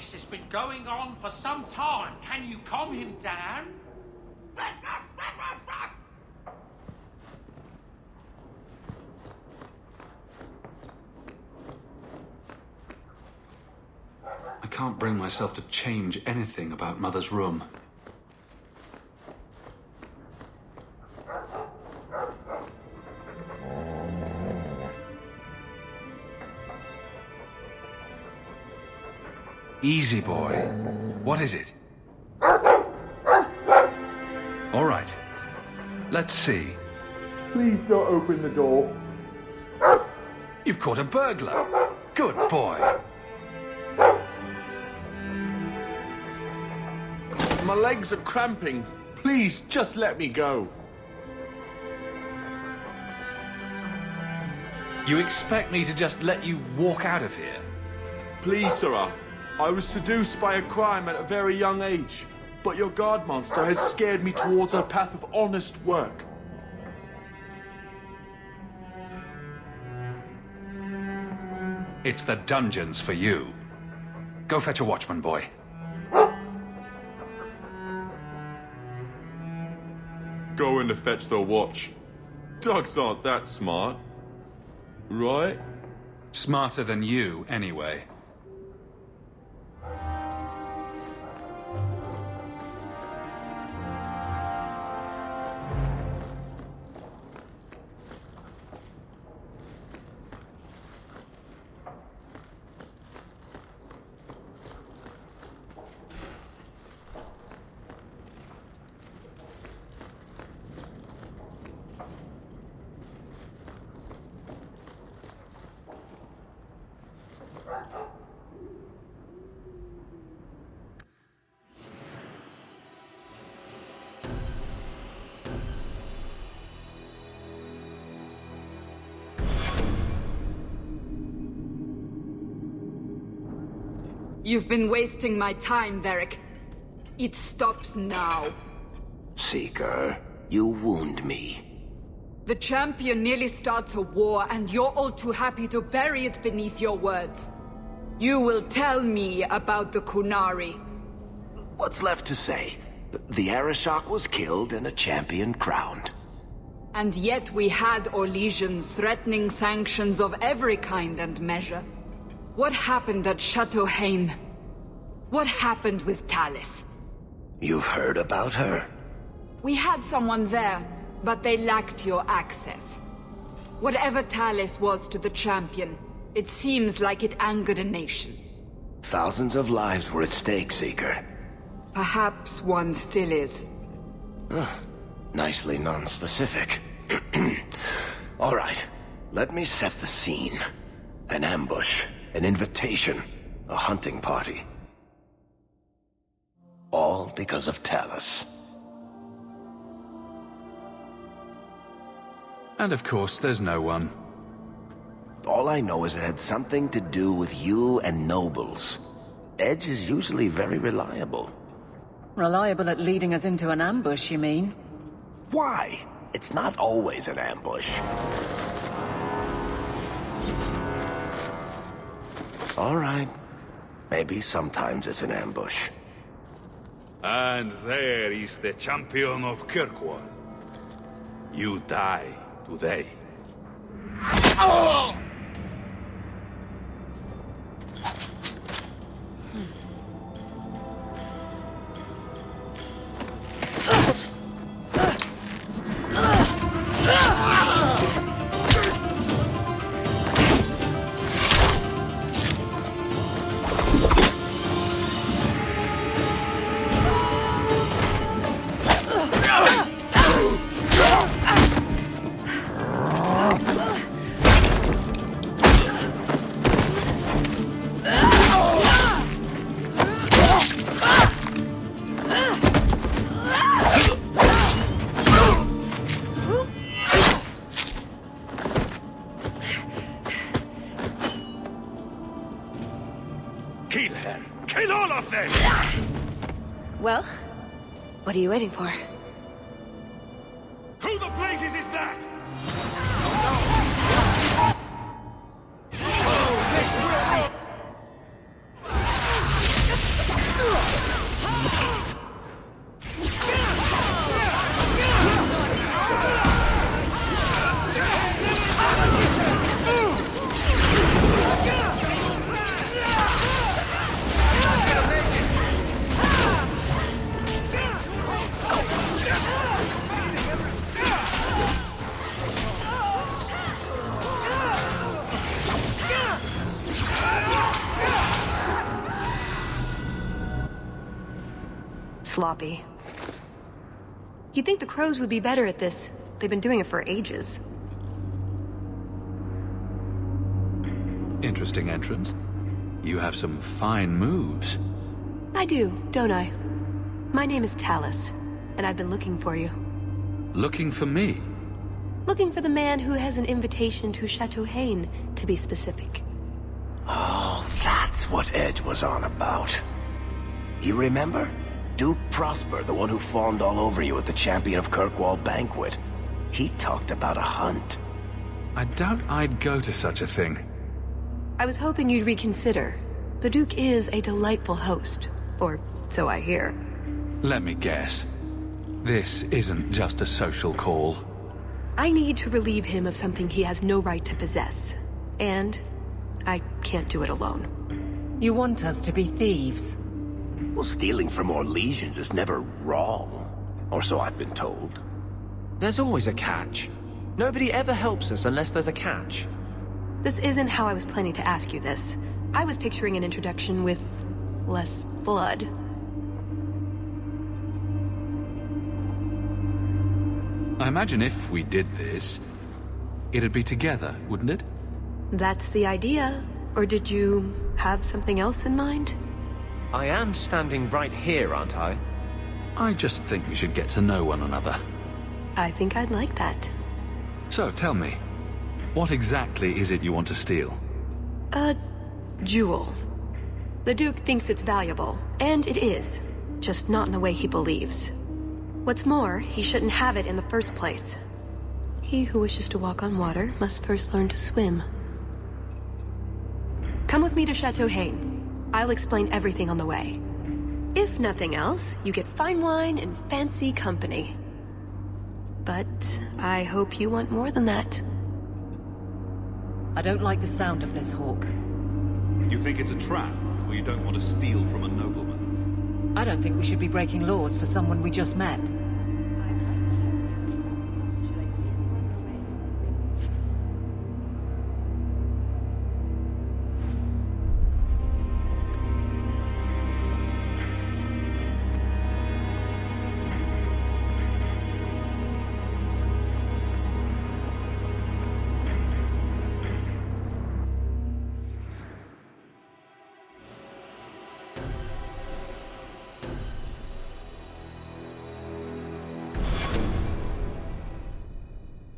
this has been going on for some time. Can you calm him down? I can't bring myself to change anything about Mother's room. Easy, boy. What is it? All right. Let's see. Please don't open the door. You've caught a burglar. Good boy. My legs are cramping. Please, just let me go. You expect me to just let you walk out of here? Please, sirrah. I was seduced by a crime at a very young age, but your guard monster has scared me towards a path of honest work. It's the dungeons for you. Go fetch a watchman, boy. Going to fetch the watch. Dogs aren't that smart. Right? Smarter than you, anyway. You've been wasting my time, Varric. It stops now. Seeker, you wound me. The champion nearly starts a war, and you're all too happy to bury it beneath your words. You will tell me about the Qunari. What's left to say? The Arishok was killed and a champion crowned. And yet we had Orlesians threatening sanctions of every kind and measure. What happened at Chateau Hain? What happened with Talis? You've heard about her? We had someone there, but they lacked your access. Whatever Talis was to the champion, it seems like it angered a nation. Thousands of lives were at stake, Seeker. Perhaps one still is. Nicely non-specific. All right, let me set the scene. An ambush, an invitation, a hunting party. All because of Talis. And of course, there's no one. All I know is it had something to do with you and nobles. Edge is usually very reliable. Reliable at leading us into an ambush, you mean? Why? It's not always an ambush. All right. Maybe sometimes it's an ambush. And there is the champion of Kirkwall. You die today. Oh! Kill her! Kill all of them! Well, what are you waiting for? Who the blazes is that? sloppy. You'd think the crows would be better at this. They've been doing it for ages. Interesting entrance. You have some fine moves. I do, don't I? My name is Talus, and I've been looking for you. Looking for me? Looking for the man who has an invitation to Chateau Hain, to be specific. Oh, that's what Edge was on about. You remember? Duke Prosper, the one who fawned all over you at the Champion of Kirkwall banquet. He talked about a hunt. I doubt I'd go to such a thing. I was hoping you'd reconsider. The Duke is a delightful host, or so I hear. Let me guess. This isn't just a social call. I need to relieve him of something he has no right to possess. And I can't do it alone. You want us to be thieves? Well, stealing from more legions is never wrong. Or so I've been told. There's always a catch. Nobody ever helps us unless there's a catch. This isn't how I was planning to ask you this. I was picturing an introduction with less blood. I imagine if we did this, it'd be together, wouldn't it? That's the idea. Or did you have something else in mind? I am standing right here, aren't I? I just think we should get to know one another. I think I'd like that. So, tell me, what exactly is it you want to steal? A jewel. The Duke thinks it's valuable, and it is. Just not in the way he believes. What's more, he shouldn't have it in the first place. He who wishes to walk on water must first learn to swim. Come with me to Chateau Hain. I'll explain everything on the way. If nothing else, you get fine wine and fancy company. But I hope you want more than that. I don't like the sound of this, Hawke. You think it's a trap, or you don't want to steal from a nobleman? I don't think we should be breaking laws for someone we just met.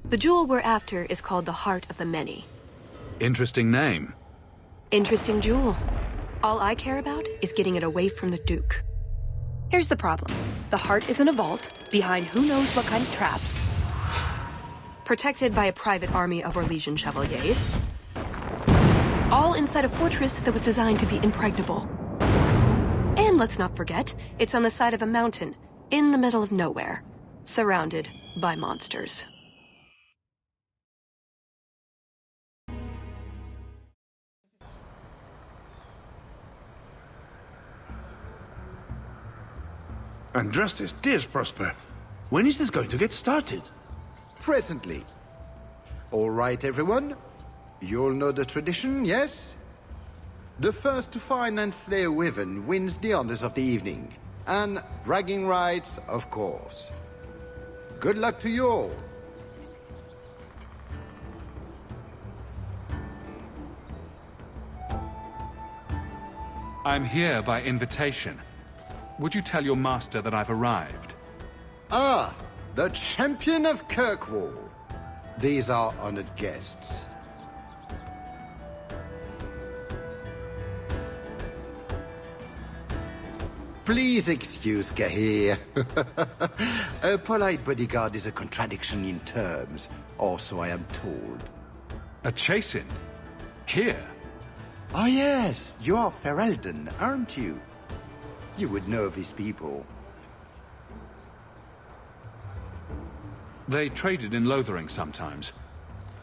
The jewel we're after is called the Heart of the Many. Interesting name. Interesting jewel. All I care about is getting it away from the Duke. Here's the problem. The heart is in a vault, behind who knows what kind of traps. Protected by a private army of Orlesian chevaliers. All inside a fortress that was designed to be impregnable. And let's not forget, it's on the side of a mountain, in the middle of nowhere, surrounded by monsters. Andrastes, dears Prosper, when is this going to get started? Presently. All right, everyone. You all know the tradition, yes? The first to find and slay a wyvern wins the honors of the evening. And bragging rights, of course. Good luck to you all. I'm here by invitation. Would you tell your master that I've arrived? Ah, the Champion of Kirkwall. These are honored guests. Please excuse Cahir. A polite bodyguard is a contradiction in terms, or so I am told. A chase-in? Here? Ah yes, you are Ferelden, aren't you? You would know these people. They traded in Lothering sometimes.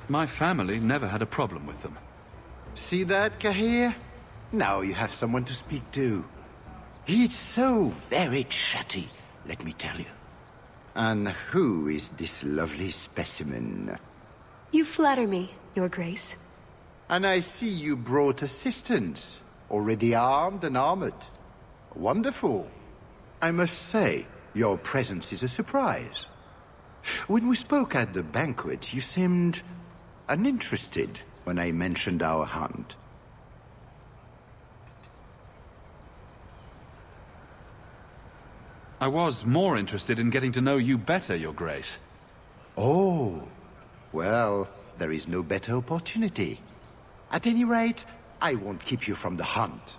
My family never had a problem with them. See that, Cahir? Now you have someone to speak to. It's so very chatty, let me tell you. And who is this lovely specimen? You flatter me, Your Grace. And I see you brought assistance, already armed and armored. Wonderful. I must say, your presence is a surprise. When we spoke at the banquet, you seemed uninterested when I mentioned our hunt. I was more interested in getting to know you better, Your Grace. Oh, well, there is no better opportunity. At any rate, I won't keep you from the hunt.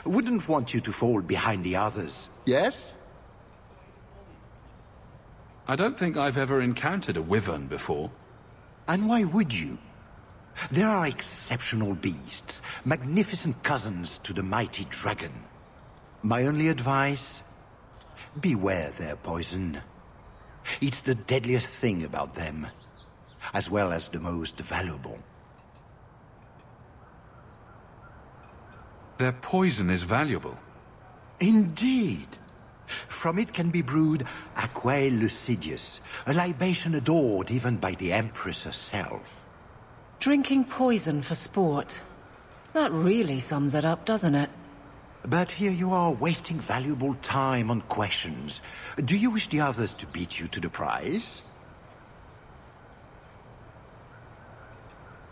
Wouldn't want you to fall behind the others, yes? I don't think I've ever encountered a wyvern before. And why would you? There are exceptional beasts, magnificent cousins to the mighty dragon. My only advice? Beware their poison. It's the deadliest thing about them, as well as the most valuable. Their poison is valuable. Indeed. From it can be brewed Aquae Lucidius, a libation adored even by the Empress herself. Drinking poison for sport. That really sums it up, doesn't it? But here you are wasting valuable time on questions. Do you wish the others to beat you to the prize?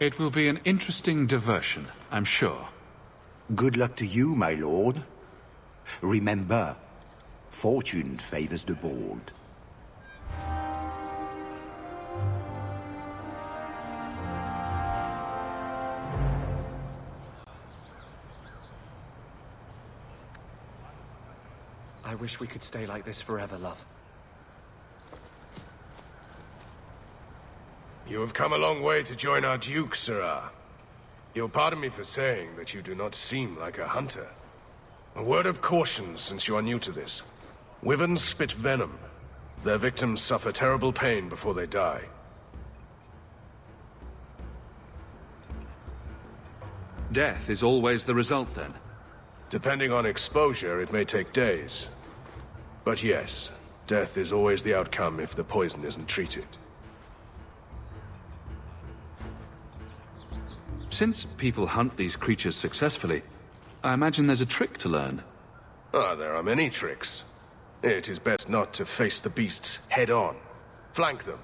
It will be an interesting diversion, I'm sure. Good luck to you, my lord. Remember, fortune favors the bold. I wish we could stay like this forever, love. You have come a long way to join our Duke, Sirrah. You'll pardon me for saying that you do not seem like a hunter. A word of caution since you are new to this. Wyverns spit venom. Their victims suffer terrible pain before they die. Death is always the result, then? Depending on exposure, it may take days. But yes, death is always the outcome if the poison isn't treated. Since people hunt these creatures successfully, I imagine there's a trick to learn. Ah, there are many tricks. It is best not to face the beasts head-on. Flank them.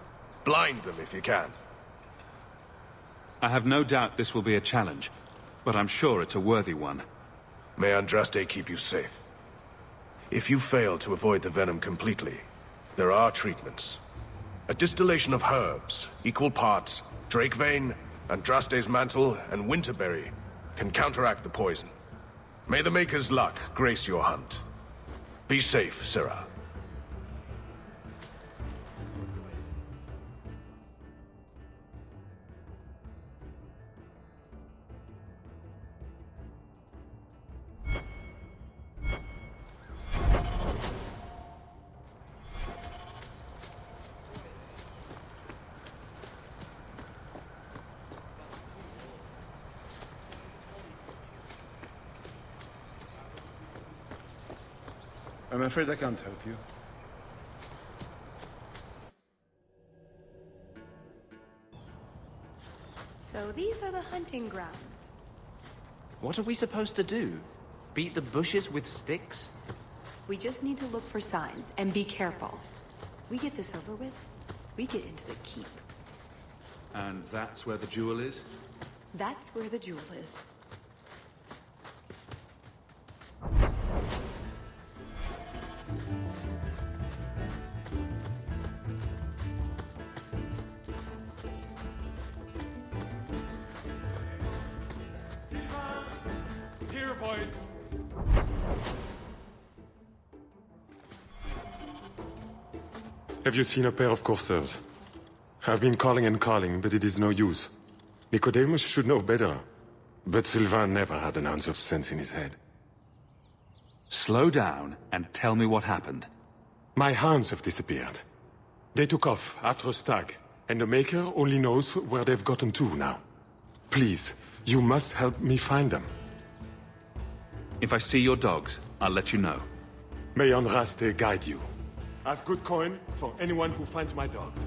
Blind them if you can. I have no doubt this will be a challenge, but I'm sure it's a worthy one. May Andraste keep you safe. If you fail to avoid the venom completely, there are treatments. A distillation of herbs, equal parts, Drakevein, Andraste's mantle, and winterberry can counteract the poison. May the Maker's luck grace your hunt. Be safe, Sirrah. I'm afraid I can't help you. So these are the hunting grounds. What are we supposed to do? Beat the bushes with sticks? We just need to look for signs and be careful. We get this over with, we get into the keep. And that's where the jewel is? That's where the jewel is. Here, boys. Have you seen a pair of coursers? I've been calling and calling, but it is no use. Nicodemus should know better. But Sylvain never had an ounce of sense in his head. Slow down and tell me what happened. My hounds have disappeared. They took off after a stag, and the Maker only knows where they've gotten to now. Please, you must help me find them. If I see your dogs, I'll let you know. May Andraste guide you. I've good coin for anyone who finds my dogs.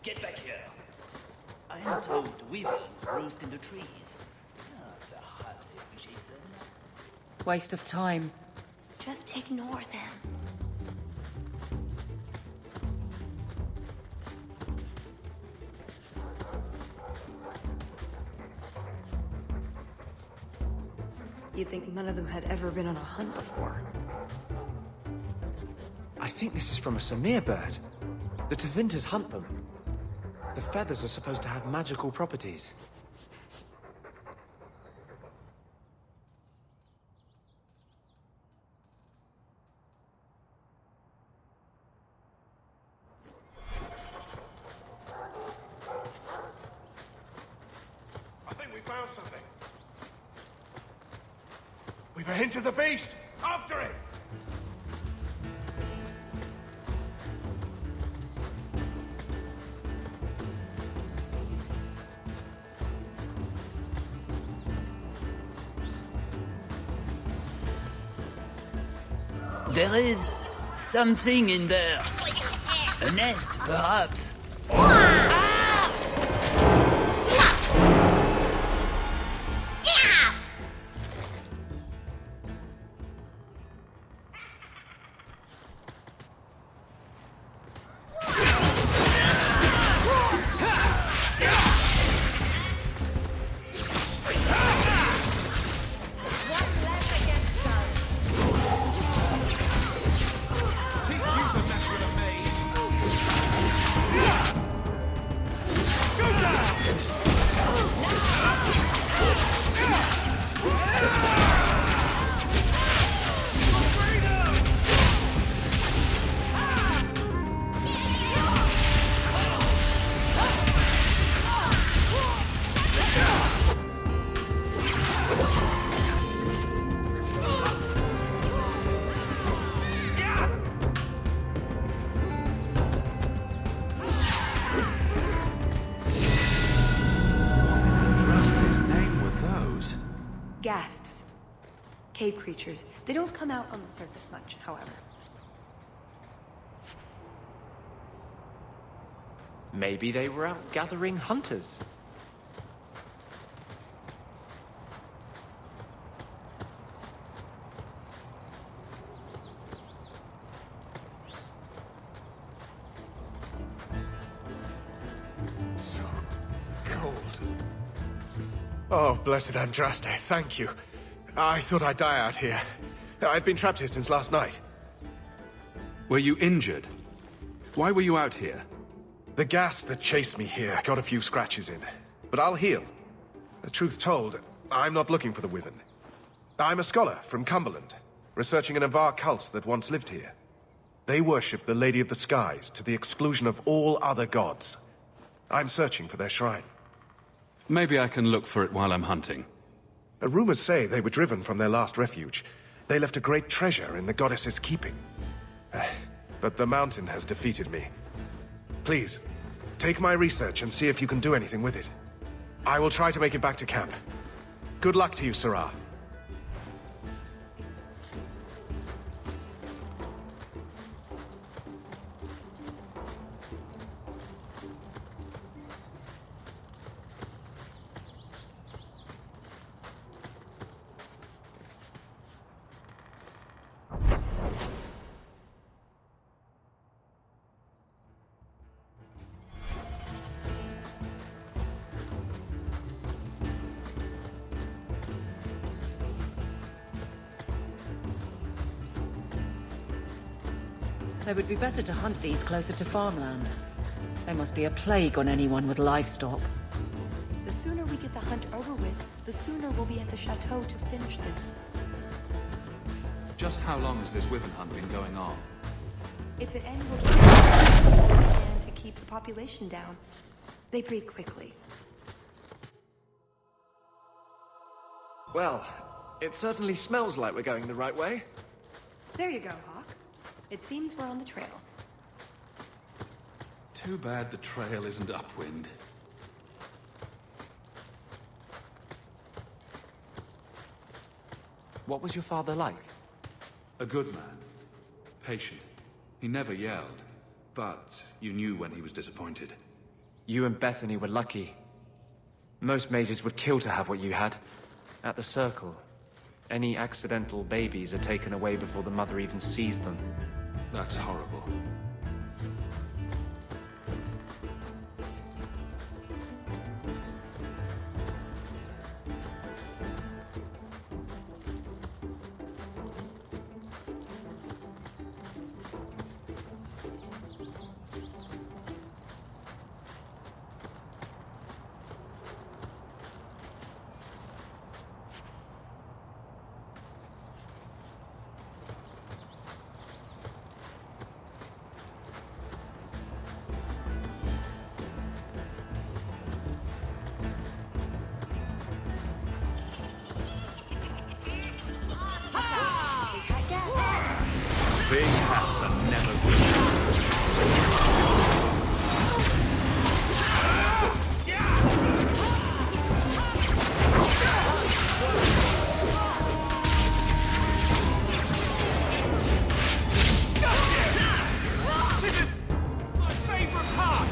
Get back here. I am told wyverns roost in the trees. Perhaps if we shake them. Waste of time. Just ignore them. You'd think none of them had ever been on a hunt before. I think this is from a Samir bird. The Tevinter hunt them. The feathers are supposed to have magical properties. I think we found something. We've a hint of the beast! After it! There is something in there. A nest, perhaps. Ghasts. Cave creatures. They don't come out on the surface much, however. Maybe they were out gathering hunters. Oh, blessed Andraste, thank you. I thought I'd die out here. I'd been trapped here since last night. Were you injured? Why were you out here? The gas that chased me here got a few scratches in. But I'll heal. The truth told, I'm not looking for the Wyvern. I'm a scholar from Cumberland, researching an Avar cult that once lived here. They worship the Lady of the Skies to the exclusion of all other gods. I'm searching for their shrine. Maybe I can look for it while I'm hunting. Rumors say they were driven from their last refuge. They left a great treasure in the goddess's keeping. But the mountain has defeated me. Please, take my research and see if you can do anything with it. I will try to make it back to camp. Good luck to you, Sirrah. It would be better to hunt these closer to farmland. There must be a plague on anyone with livestock. The sooner we get the hunt over with, the sooner we'll be at the chateau to finish this. Just how long has this wyvern hunt been going on? It's an annual plan to keep the population down. They breed quickly. Well, it certainly smells like we're going the right way. There you go, Hawke. It seems we're on the trail. Too bad the trail isn't upwind. What was your father like? A good man. Patient. He never yelled, but you knew when he was disappointed. You and Bethany were lucky. Most mages would kill to have what you had. At the Circle, any accidental babies are taken away before the mother even sees them. That's horrible. Big hats are never good. This is my favorite part!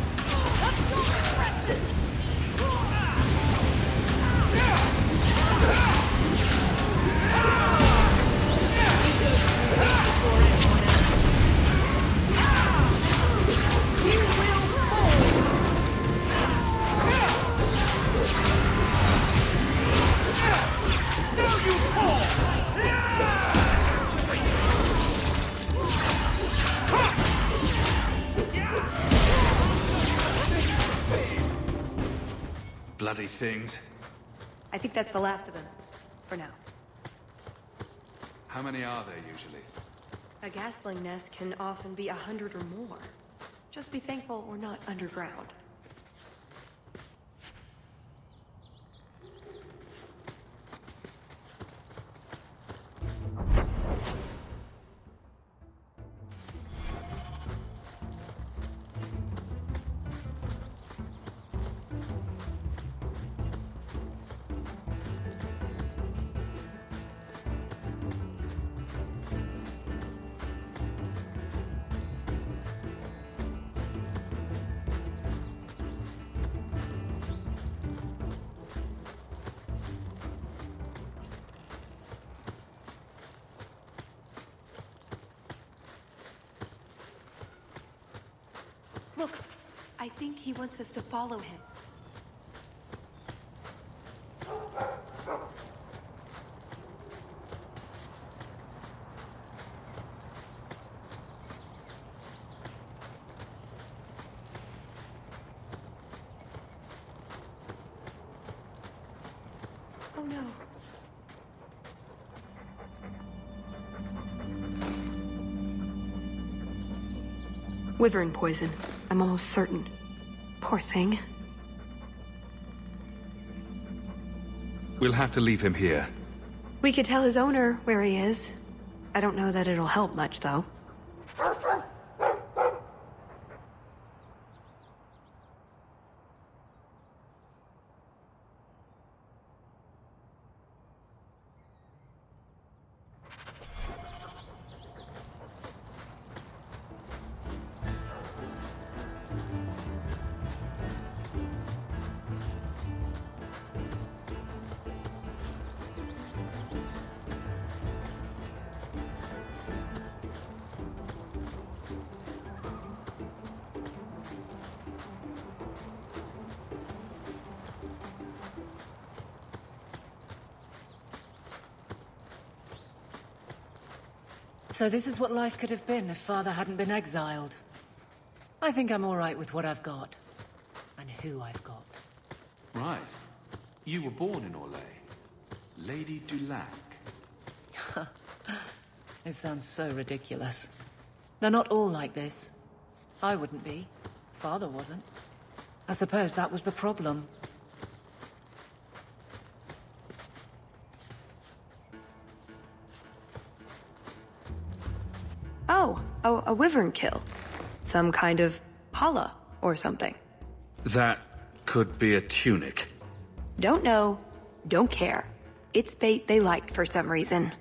Bloody things. I think that's the last of them. For now. How many are there usually? A gasling nest can often be 100 or more. Just be thankful we're not underground. Look, I think he wants us to follow him. Oh no. Wyvern poison. I'm almost certain. Poor thing. We'll have to leave him here. We could tell his owner where he is. I don't know that it'll help much, though. So this is what life could have been if Father hadn't been exiled. I think I'm all right with what I've got. And who I've got. Right. You were born in Orlais. Lady Dulac. It sounds so ridiculous. They're not all like this. I wouldn't be. Father wasn't. I suppose that was the problem. Oh, a wyvern kill. Some kind of holla or something. That could be a tunic. Don't know. Don't care. It's fate they liked for some reason.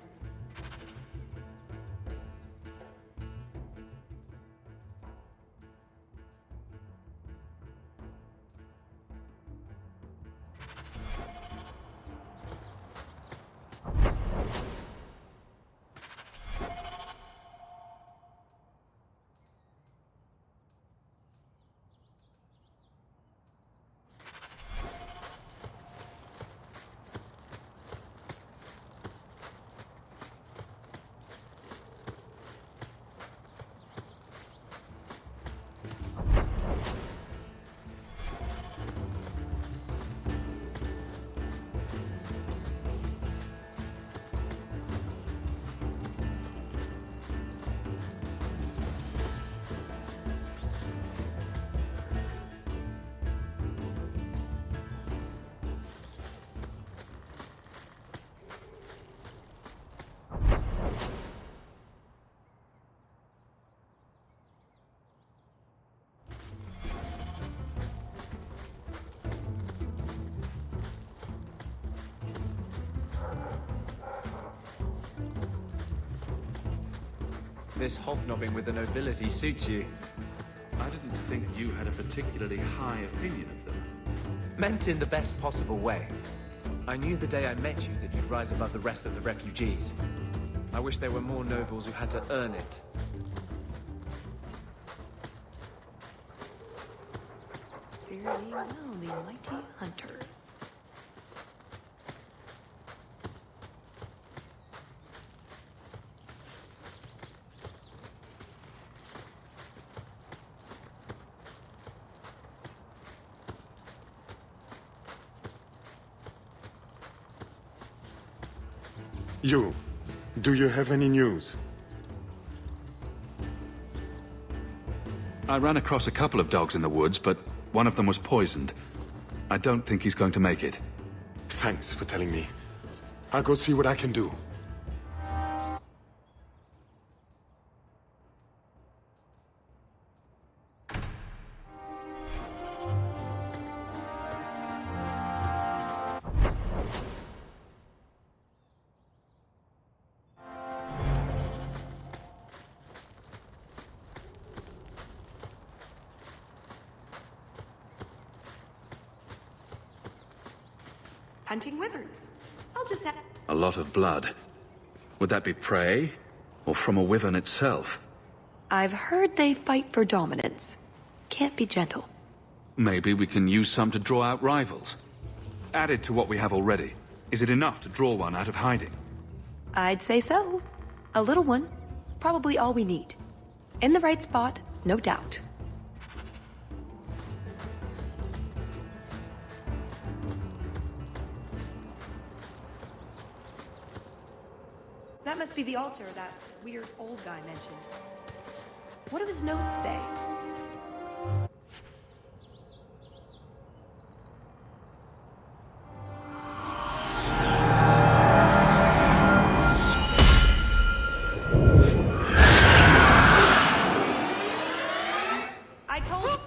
This hobnobbing with the nobility suits you. I didn't think you had a particularly high opinion of them. Meant in the best possible way. I knew the day I met you that you'd rise above the rest of the refugees. I wish there were more nobles who had to earn it. Fairly well, the mighty hunters. Do you have any news? I ran across a couple of dogs in the woods, but one of them was poisoned. I don't think he's going to make it. Thanks for telling me. I'll go see what I can do. Hunting wyverns. I'll just have... A lot of blood. Would that be prey? Or from a wyvern itself? I've heard they fight for dominance. Can't be gentle. Maybe we can use some to draw out rivals. Added to what we have already, is it enough to draw one out of hiding? I'd say so. A little one. Probably all we need. In the right spot, no doubt. That must be the altar that weird old guy mentioned. What do his notes say? I told...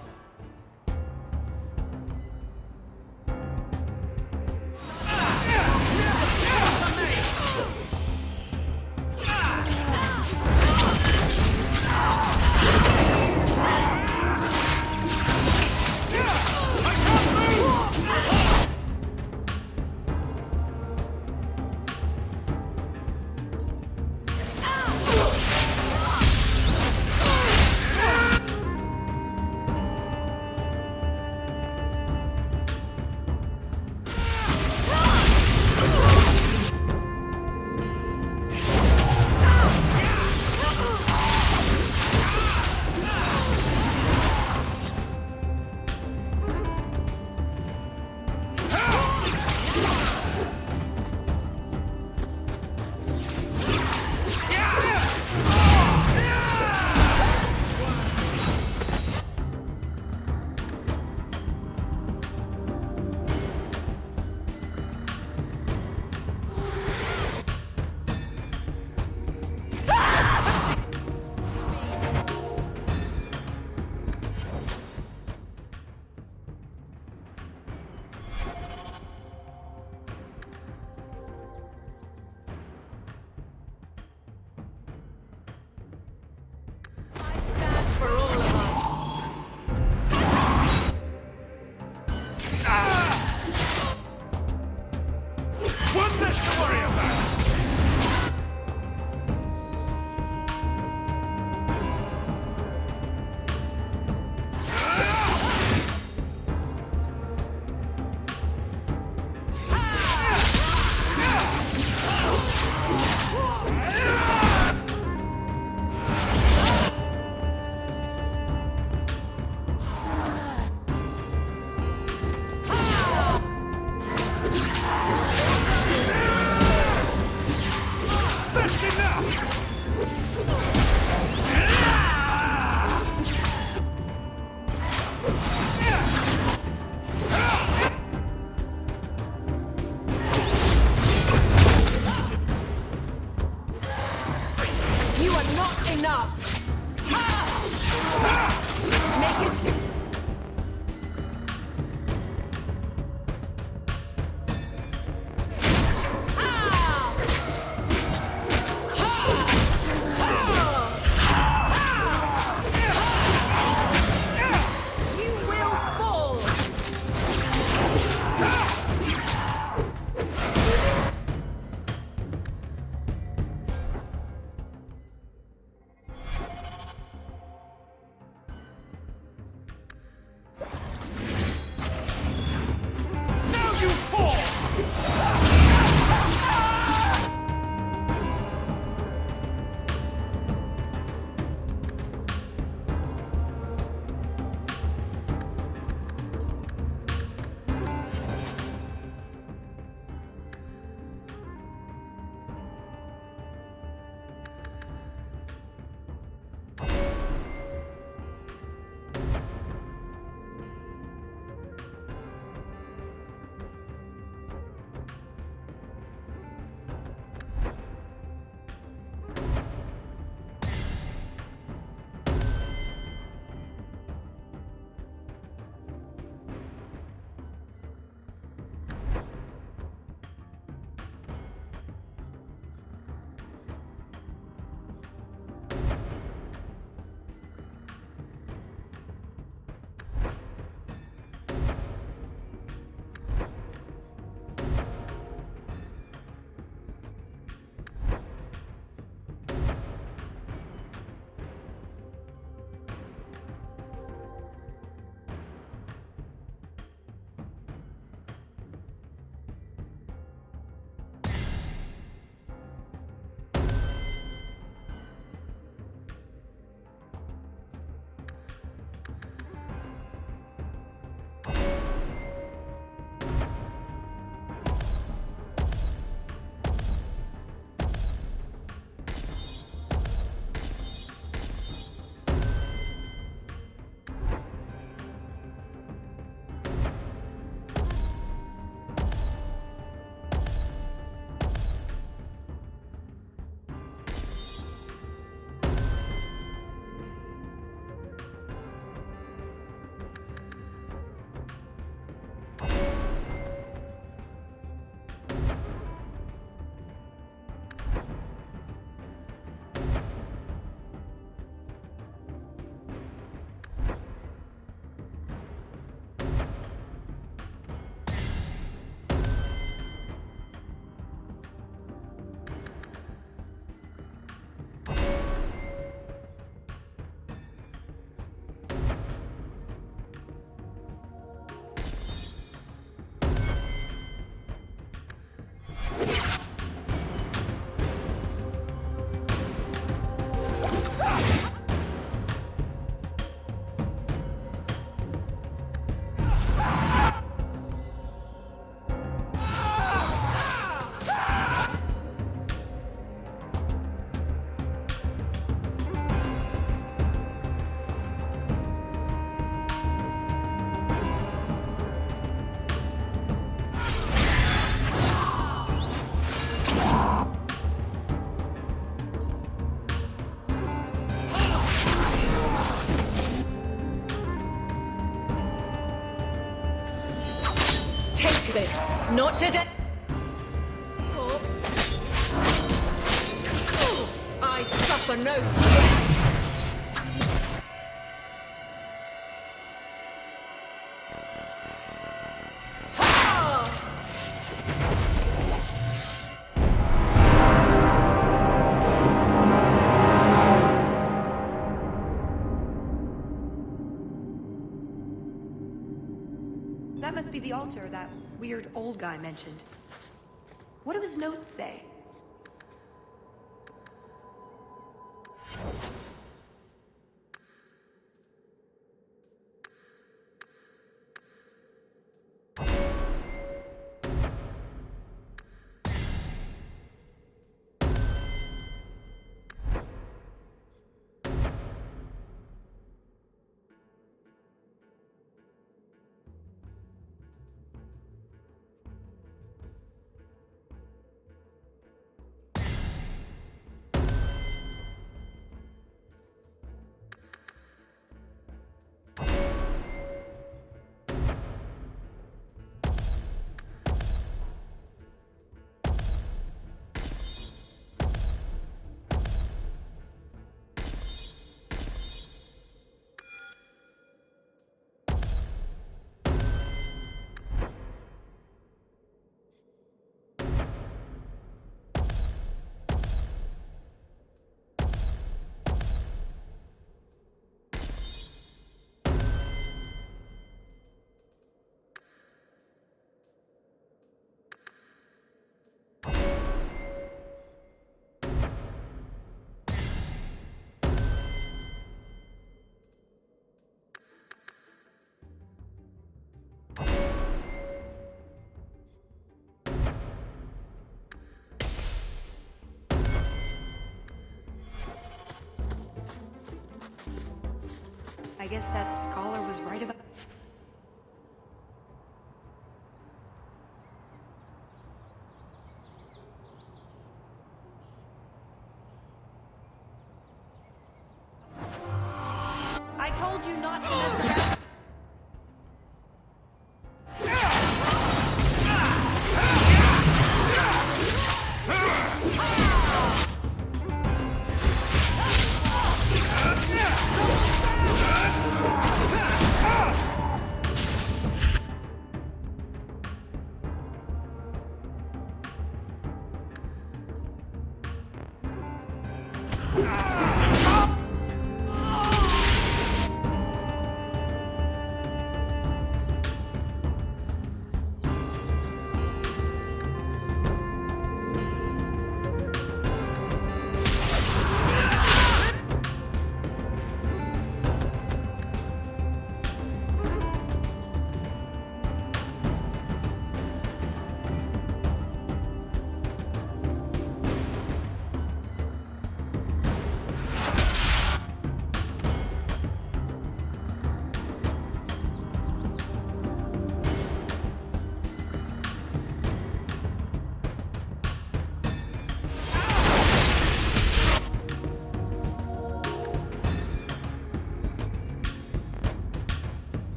this. Not today. Oh. I suffer no threat. That must be the altar that weird old guy mentioned. What do his notes say? I guess that scholar was right about... I told you not to mess around.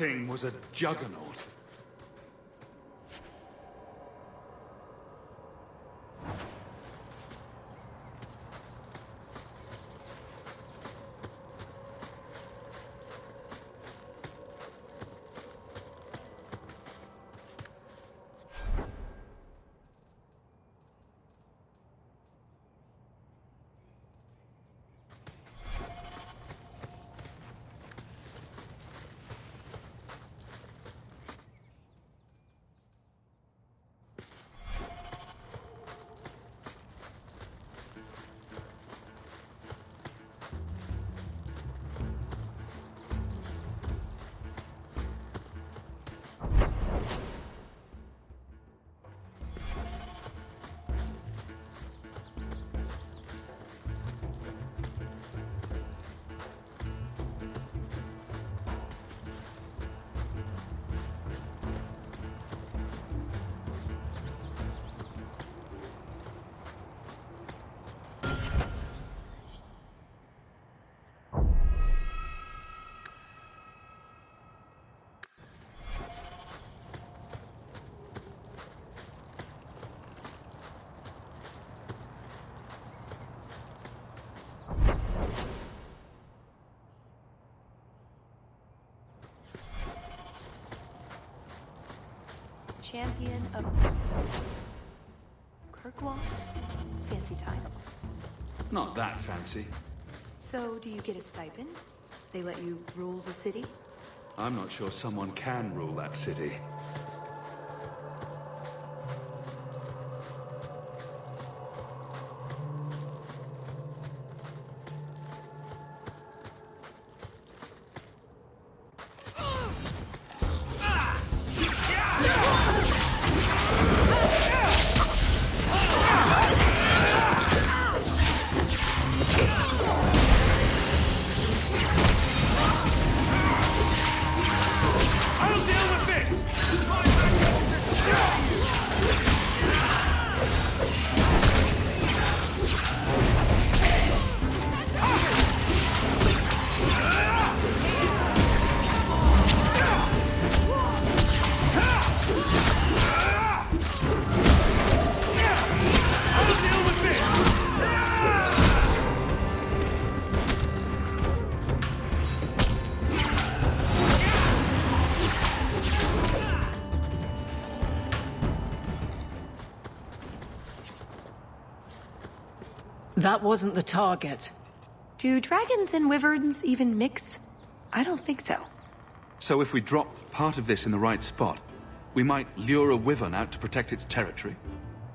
thing was a juggernaut. Champion of Kirkwall? Fancy title. Not that fancy. So, do you get a stipend? They let you rule the city? I'm not sure someone can rule that city. That wasn't the target. Do dragons and wyverns even mix? I don't think so. So if we drop part of this in the right spot, we might lure a wyvern out to protect its territory?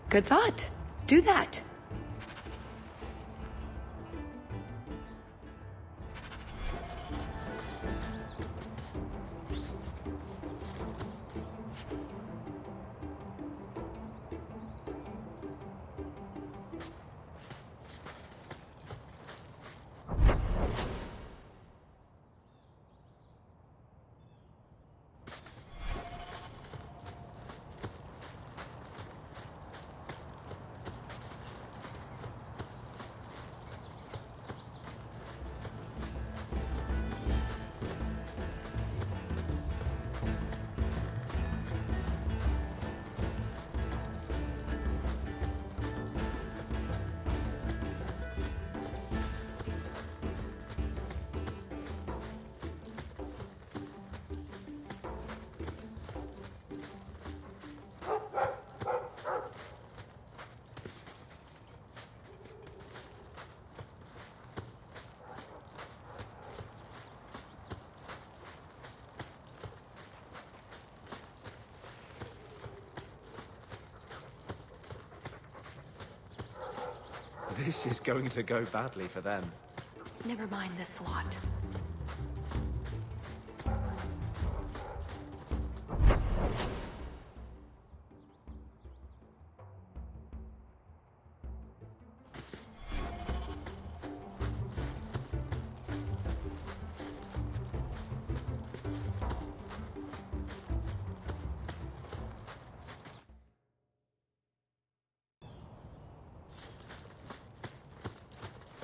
Good thought. Do that. This is going to go badly for them. Never mind this lot.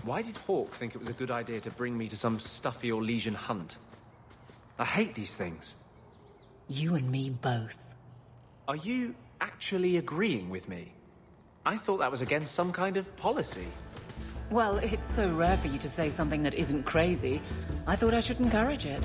Why did Hawke think it was a good idea to bring me to some stuffy Orlesian hunt? I hate these things. You and me both. Are you actually agreeing with me? I thought that was against some kind of policy. Well, it's so rare for you to say something that isn't crazy. I thought I should encourage it.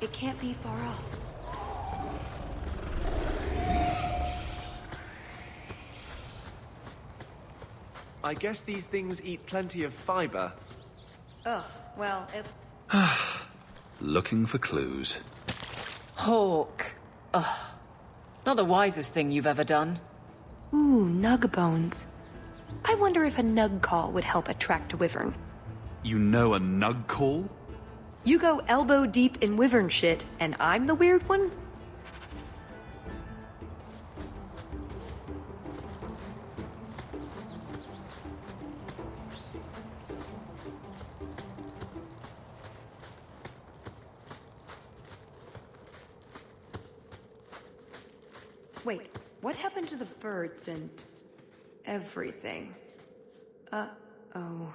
It can't be far off. I guess these things eat plenty of fiber. Oh, well, it... Looking for clues. Hawke. Ugh. Not the wisest thing you've ever done. Ooh, nug bones. I wonder if a nug call would help attract a wyvern. You know a nug call? You go elbow deep in wyvern shit, and I'm the weird one? Wait, what happened to the birds and everything? Uh-oh.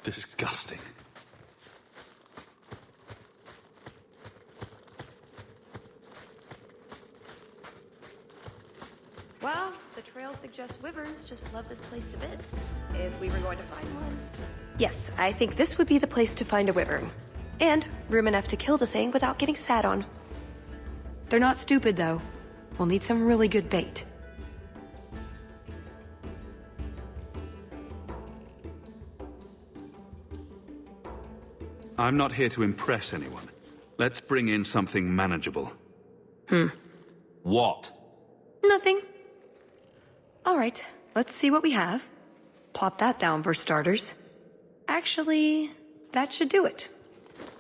Disgusting. Well, the trail suggests wyverns just love this place to bits. If we were going to find one. Yes, I think this would be the place to find a wyvern. And room enough to kill the thing without getting sat on. They're not stupid, though. We'll need some really good bait. I'm not here to impress anyone. Let's bring in something manageable. What? Nothing. All right, let's see what we have. Plop that down for starters. Actually, that should do it.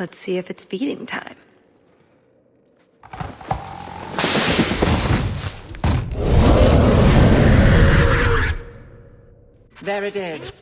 Let's see if it's feeding time. There it is.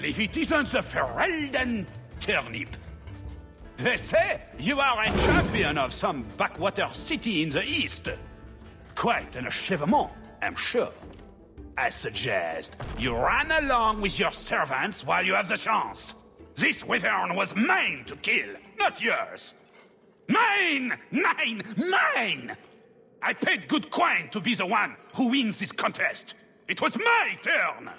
If it isn't the Ferelden turnip. They say you are a champion of some backwater city in the east. Quite an achievement, I'm sure. I suggest you run along with your servants while you have the chance. This wyvern was mine to kill, not yours. Mine! Mine! Mine! I paid good coin to be the one who wins this contest. It was my turn!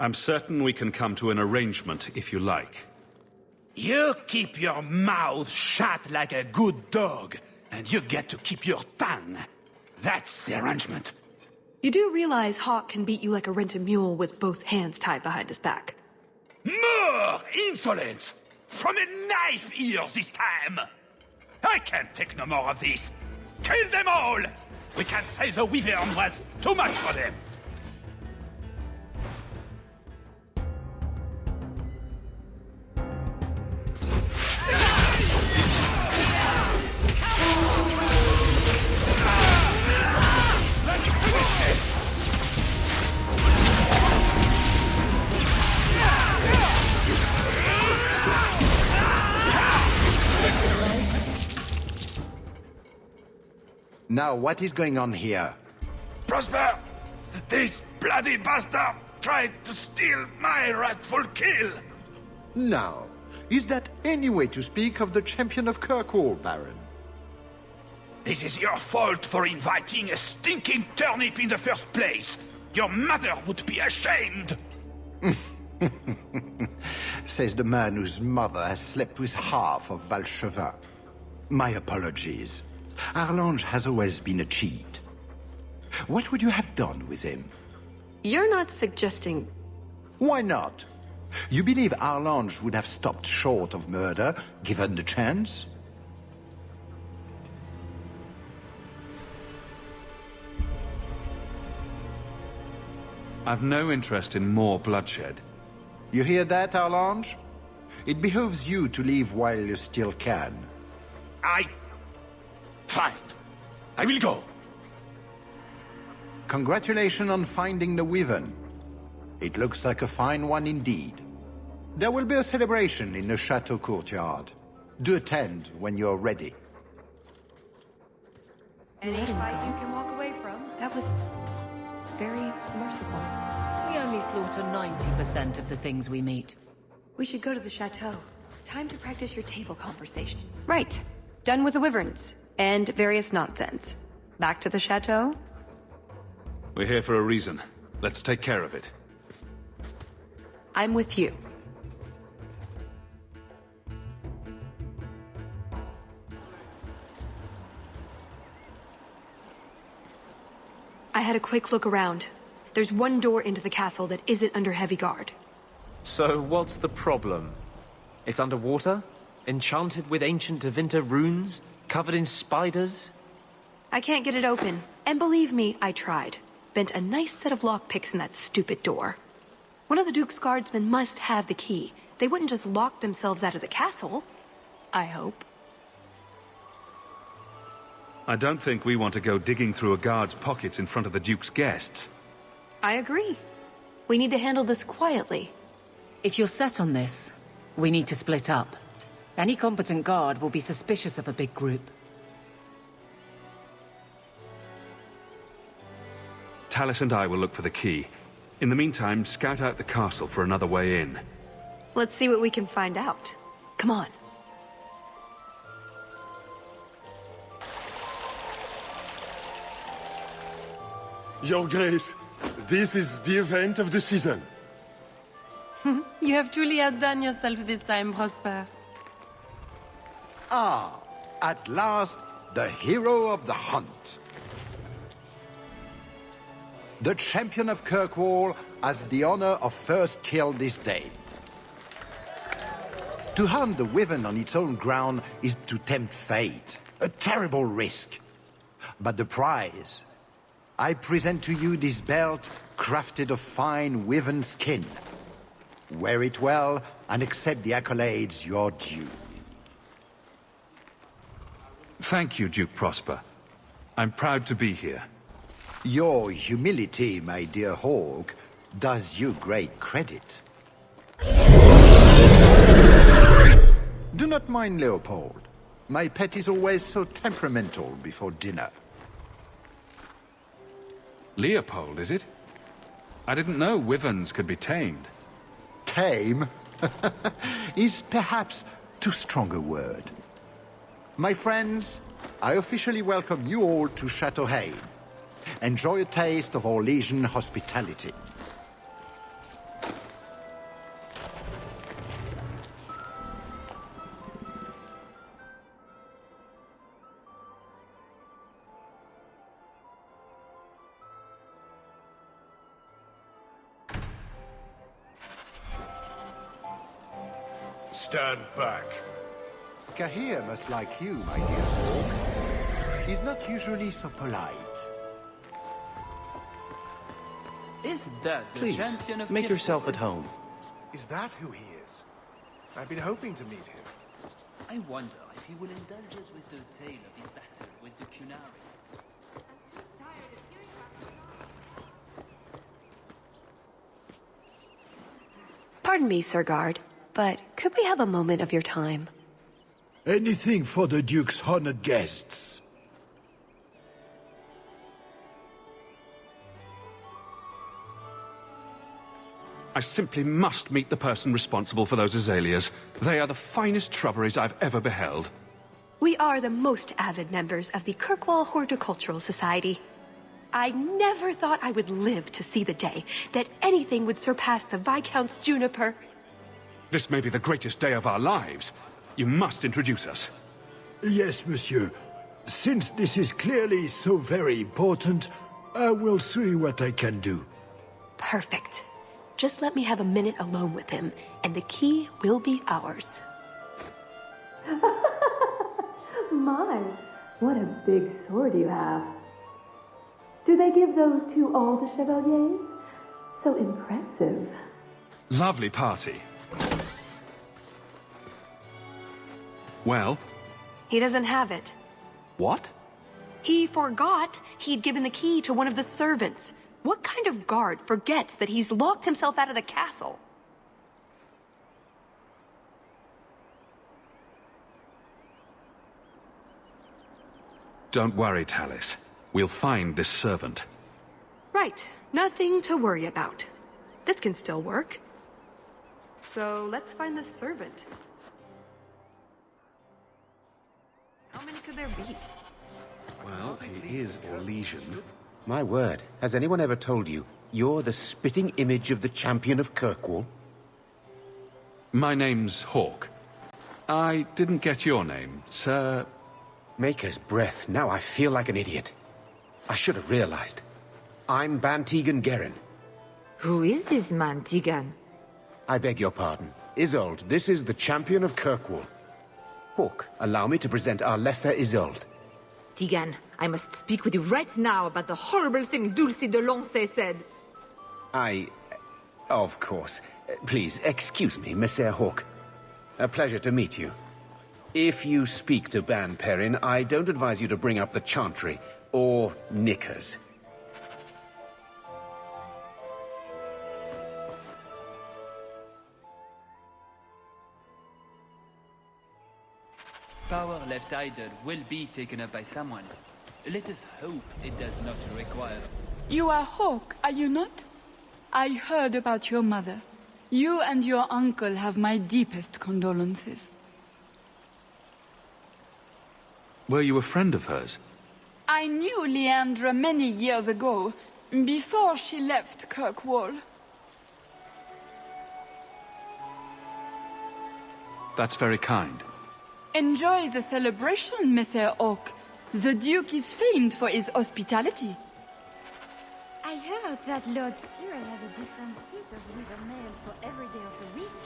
I'm certain we can come to an arrangement if you like. You keep your mouth shut like a good dog, and you get to keep your tongue. That's the arrangement. You do realize Hawke can beat you like a rented mule with both hands tied behind his back. More insolence! From a knife ear this time! I can't take no more of this! Kill them all! We can't say the Wyvern was too much for them! Now, what is going on here? Prosper! This bloody bastard tried to steal my rightful kill! Now, is that any way to speak of the champion of Kirkwall, Baron? This is your fault for inviting a stinking turnip in the first place! Your mother would be ashamed! Says the man whose mother has slept with half of Valchevin. My apologies. Arlange has always been a cheat. What would you have done with him? You're not suggesting... Why not? You believe Arlange would have stopped short of murder, given the chance? I've no interest in more bloodshed. You hear that, Arlange? It behoves you to leave while you still can. Fine. I will go. Congratulations on finding the Wyvern. It looks like a fine one indeed. There will be a celebration in the chateau courtyard. Do attend when you're ready. Any fight you can walk away from? That was... very merciful. We only slaughter 90% of the things we meet. We should go to the chateau. Time to practice your table conversation. Right. Done with the wyverns. And various nonsense. Back to the chateau? We're here for a reason. Let's take care of it. I'm with you. I had a quick look around. There's one door into the castle that isn't under heavy guard. So what's the problem? It's underwater? Enchanted with ancient Tevinter runes? Covered in spiders? I can't get it open. And believe me, I tried. Bent a nice set of lockpicks in that stupid door. One of the Duke's guardsmen must have the key. They wouldn't just lock themselves out of the castle. I hope. I don't think we want to go digging through a guard's pockets in front of the Duke's guests. I agree. We need to handle this quietly. If you're set on this, we need to split up. Any competent guard will be suspicious of a big group. Tallis and I will look for the key. In the meantime, scout out the castle for another way in. Let's see what we can find out. Come on. Your Grace, this is the event of the season. You have truly outdone yourself this time, Prosper. Ah, at last, the hero of the hunt. The champion of Kirkwall has the honor of first kill this day. To hunt the Wyvern on its own ground is to tempt fate. A terrible risk. But the prize... I present to you this belt crafted of fine Wyvern skin. Wear it well and accept the accolades you're due. Thank you, Duke Prosper. I'm proud to be here. Your humility, my dear Hawke, does you great credit. Do not mind Leopold. My pet is always so temperamental before dinner. Leopold, is it? I didn't know wyverns could be tamed. Tame is perhaps too strong a word. My friends, I officially welcome you all to Chateau Hain. Enjoy a taste of our Legion hospitality. Stand back. Kahir must like you, my dear Hawke. He's not usually so polite. Is that the Please, champion of make Kirkwall? yourself at home. Is that who he is? I've been hoping to meet him. I wonder if he will indulge us with the tale of his battle with the Cunari. Pardon me, Sir Guard, but could we have a moment of your time? Anything for the Duke's honored guests. I simply must meet the person responsible for those azaleas. They are the finest shrubberies I've ever beheld. We are the most avid members of the Kirkwall Horticultural Society. I never thought I would live to see the day that anything would surpass the Viscount's juniper. This may be the greatest day of our lives. You must introduce us. Yes, monsieur. Since this is clearly so very important, I will see what I can do. Perfect. Just let me have a minute alone with him, and the key will be ours. My, what a big sword you have. Do they give those to all the chevaliers? So impressive. Lovely party. Well? He doesn't have it. What? He forgot he'd given the key to one of the servants. What kind of guard forgets that he's locked himself out of the castle? Don't worry, Tallis. We'll find this servant. Right. Nothing to worry about. This can still work. So let's find the servant. How many could there be? Well, he is Orlesian. My word, has anyone ever told you you're the spitting image of the champion of Kirkwall? My name's Hawke. I didn't get your name, Sir... Maker's breath, now I feel like an idiot. I should have realized. I'm Bantegan Gerrin. Who is this man, Tegan? I beg your pardon. Isolde, this is the champion of Kirkwall. Hawke, allow me to present our lesser Isolde. Tegan, I must speak with you right now about the horrible thing Dulce de Lancey said. Of course. Please, excuse me, Monsieur Hawke. A pleasure to meet you. If you speak to Ban Perrin, I don't advise you to bring up the Chantry, or knickers. Power left idle will be taken up by someone. Let us hope it does not require... You are Hawke, are you not? I heard about your mother. You and your uncle have my deepest condolences. Were you a friend of hers? I knew Leandra many years ago, before she left Kirkwall. That's very kind. Enjoy the celebration, Monsieur Hawke. The Duke is famed for his hospitality. I heard that Lord Cyril has a different suit of river mail for every day of the week.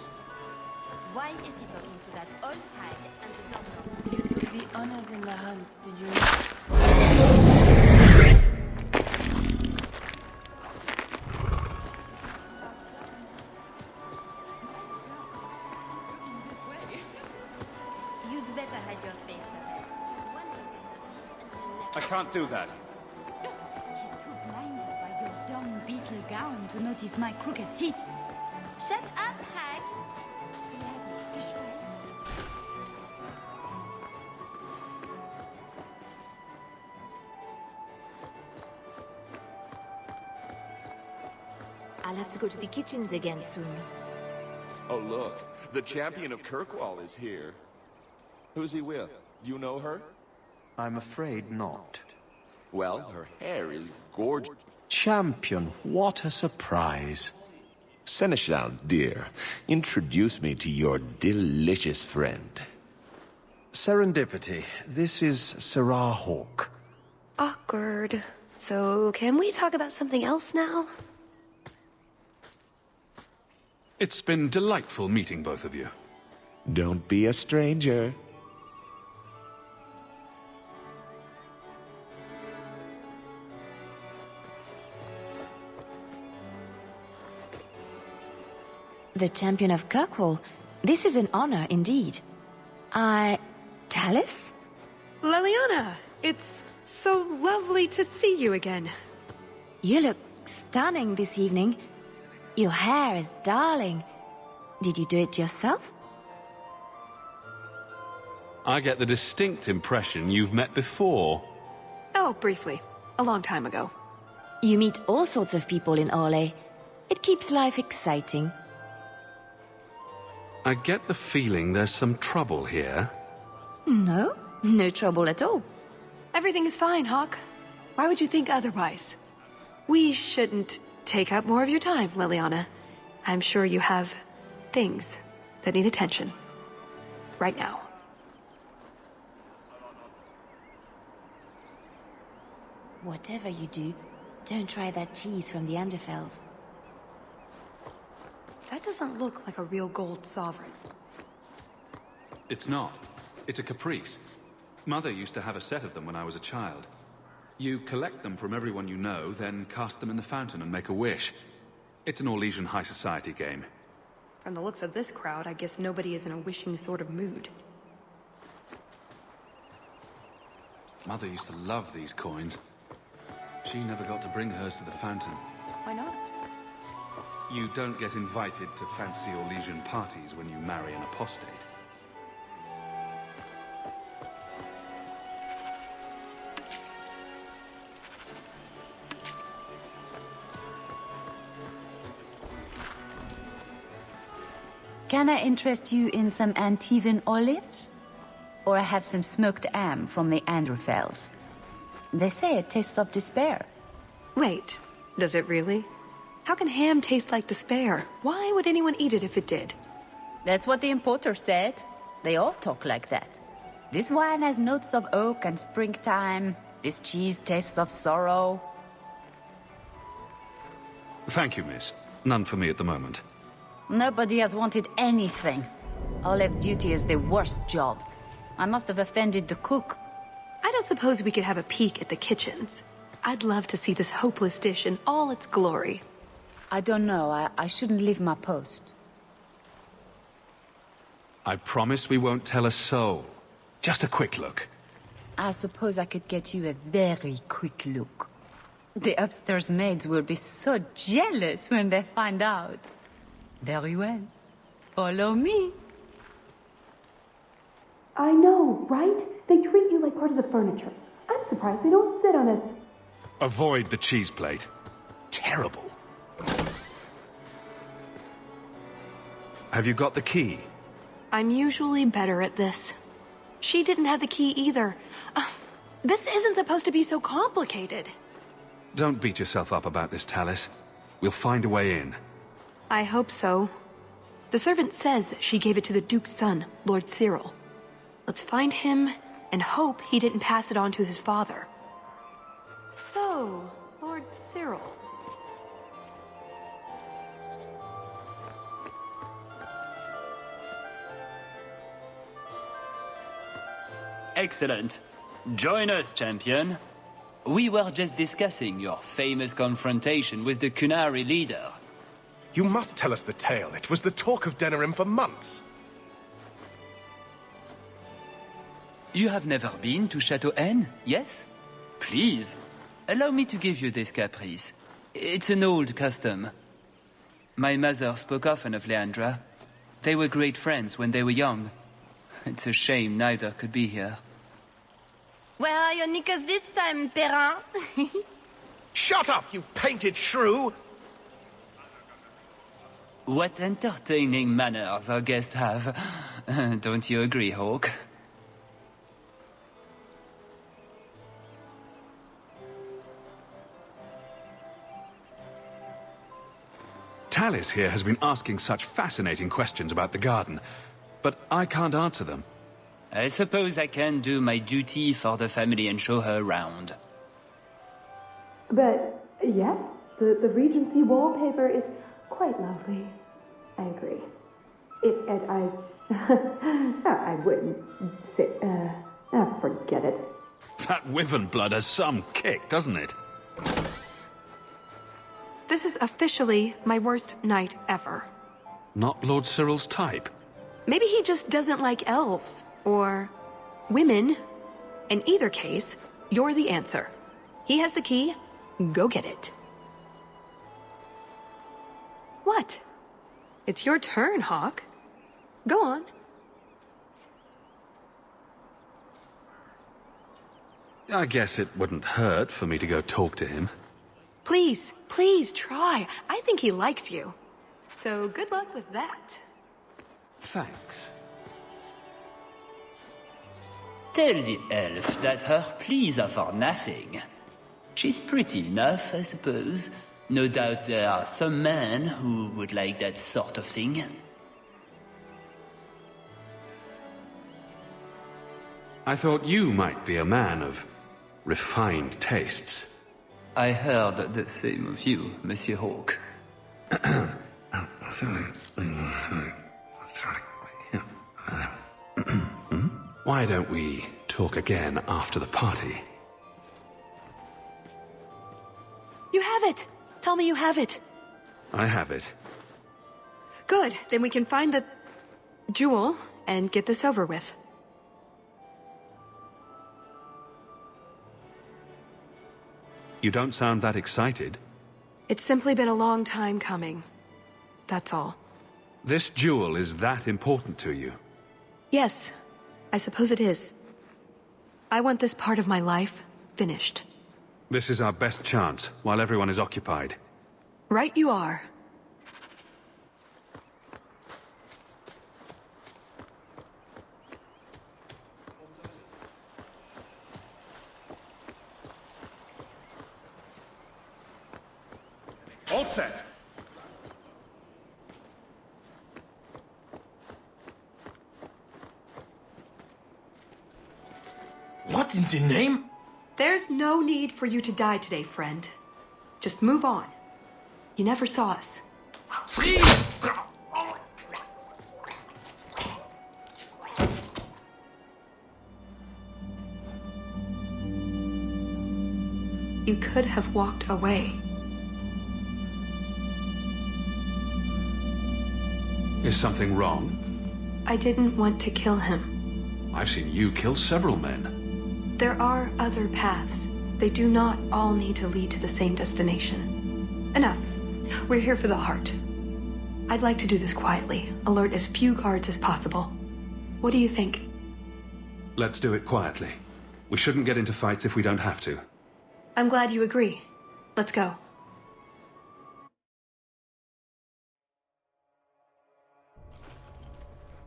Why is he talking to that old hag and the doctor? You took the honors in the hunt, did you? You'd better hide your face. I can't do that. He's too blinded by your dumb beetle gown to notice my crooked teeth. Shut up, hag! The hag is fish eyes. I'll have to go to the kitchens again soon. Oh, look. The champion of Kirkwall is here. Who's he with? Do you know her? I'm afraid not. Well, her hair is gorgeous. Champion, what a surprise. Seneschal, dear, introduce me to your delicious friend. Serendipity, this is Sirrah Hawke. Awkward. So, can we talk about something else now? It's been delightful meeting both of you. Don't be a stranger. The champion of Kirkwall. This is an honor indeed. Talis? Leliana, it's so lovely to see you again. You look stunning this evening. Your hair is darling. Did you do it yourself? I get the distinct impression you've met before. Oh, briefly. A long time ago. You meet all sorts of people in Orlais. It keeps life exciting. I get the feeling there's some trouble here. No, no trouble at all. Everything is fine, Hawke. Why would you think otherwise? We shouldn't take up more of your time, Leliana. I'm sure you have things that need attention. Right now. Whatever you do, don't try that cheese from the Underfells. That doesn't look like a real gold sovereign. It's not. It's a caprice. Mother used to have a set of them when I was a child. You collect them from everyone you know, then cast them in the fountain and make a wish. It's an Orlesian high society game. From the looks of this crowd, I guess nobody is in a wishing sort of mood. Mother used to love these coins. She never got to bring hers to the fountain. Why not? You don't get invited to fancy Orlesian parties when you marry an apostate. Can I interest you in some Antivan olives? Or I have some smoked ham from the Androfells. They say it tastes of despair. Wait, does it really? How can ham taste like despair? Why would anyone eat it if it did? That's what the importer said. They all talk like that. This wine has notes of oak and springtime. This cheese tastes of sorrow. Thank you, miss. None for me at the moment. Nobody has wanted anything. Olive duty is the worst job. I must have offended the cook. I don't suppose we could have a peek at the kitchens. I'd love to see this hopeless dish in all its glory. I don't know. I shouldn't leave my post. I promise we won't tell a soul. Just a quick look. I suppose I could get you a very quick look. The upstairs maids will be so jealous when they find out. Very well. Follow me. I know, right? They treat you like part of the furniture. I'm surprised they don't sit on it. Avoid the cheese plate. Terrible. Have you got the key? I'm usually better at this. She didn't have the key either. This isn't supposed to be so complicated. Don't beat yourself up about this, Talis. We'll find a way in. I hope so. The servant says she gave it to the Duke's son, Lord Cyril. Let's find him and hope he didn't pass it on to his father. So, Lord Cyril. Excellent. Join us, champion. We were just discussing your famous confrontation with the Kunari leader. You must tell us the tale. It was the talk of Denerim for months. You have never been to Chateau N, yes? Please, allow me to give you this caprice. It's an old custom. My mother spoke often of Leandra. They were great friends when they were young. It's a shame neither could be here. Where are your knickers this time, Perrin? Shut up, you painted shrew! What entertaining manners our guests have. Don't you agree, Hawke? Talis here has been asking such fascinating questions about the garden, but I can't answer them. I suppose I can do my duty for the family and show her around. But, yes, the Regency wallpaper is quite lovely. I agree. I I wouldn't say, forget it. That wyvern blood has some kick, doesn't it? This is officially my worst night ever. Not Lord Cyril's type. Maybe he just doesn't like elves. Or women. In either case, you're the answer. He has the key. Go get it. What? It's your turn, Hawke. Go on. I guess it wouldn't hurt for me to go talk to him. Please, please try. I think he likes you. So good luck with that. Thanks. Tell the elf that her pleas are for nothing. She's pretty enough, I suppose. No doubt there are some men who would like that sort of thing. I thought you might be a man of refined tastes. I heard the same of you, Monsieur Hawke. Why don't we talk again after the party? You have it! Tell me you have it. I have it. Good, then we can find the jewel and get this over with. You don't sound that excited. It's simply been a long time coming. That's all. This jewel is that important to you? Yes, I suppose it is. I want this part of my life finished. This is our best chance, while everyone is occupied. Right you are. All set. What in the name? There's no need for you to die today, friend. Just move on. You never saw us. You could have walked away. Is something wrong? I didn't want to kill him. I've seen you kill several men. There are other paths. They do not all need to lead to the same destination. Enough. We're here for the heart. I'd like to do this quietly, alert as few guards as possible. What do you think? Let's do it quietly. We shouldn't get into fights if we don't have to. I'm glad you agree. Let's go.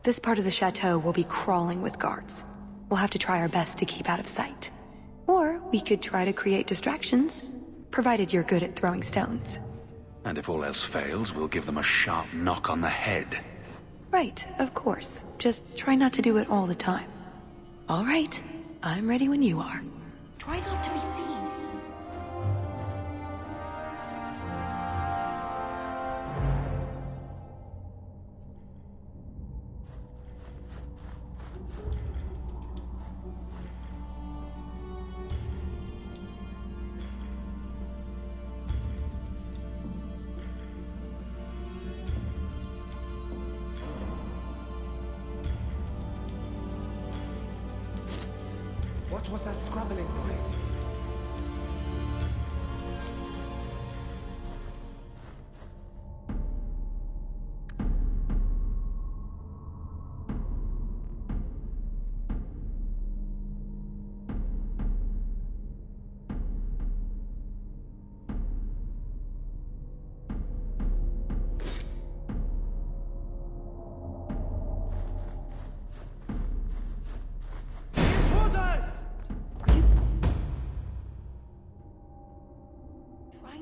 This part of the chateau will be crawling with guards. We'll have to try our best to keep out of sight. Or we could try to create distractions, provided you're good at throwing stones. And if all else fails, we'll give them a sharp knock on the head. Right, of course. Just try not to do it all the time. All right, I'm ready when you are. Try not to be seen. What was that scrabbling noise?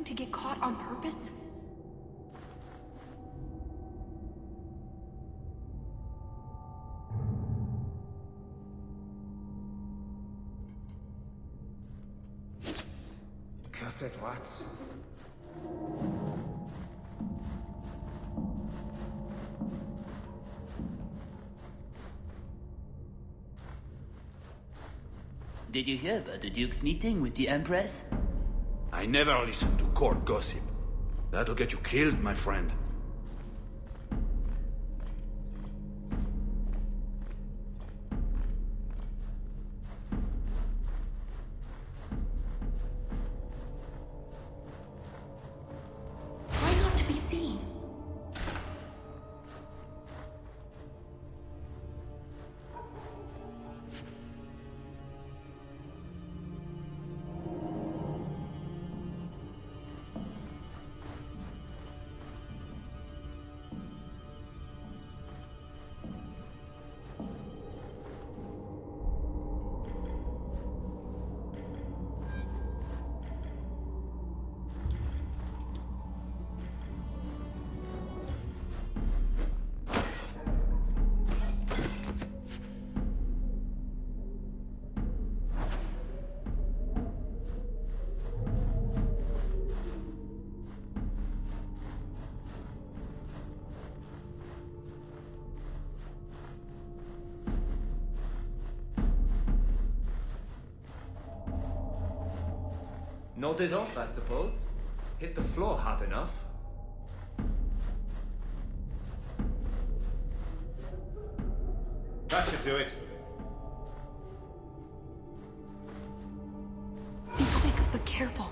To get caught on purpose? Cursed rats. Did you hear about the Duke's meeting with the Empress? I never listen to court gossip. That'll get you killed, my friend. Try not to be seen. Nodded off, I suppose. Hit the floor hard enough. That should do it. Be quick, but careful.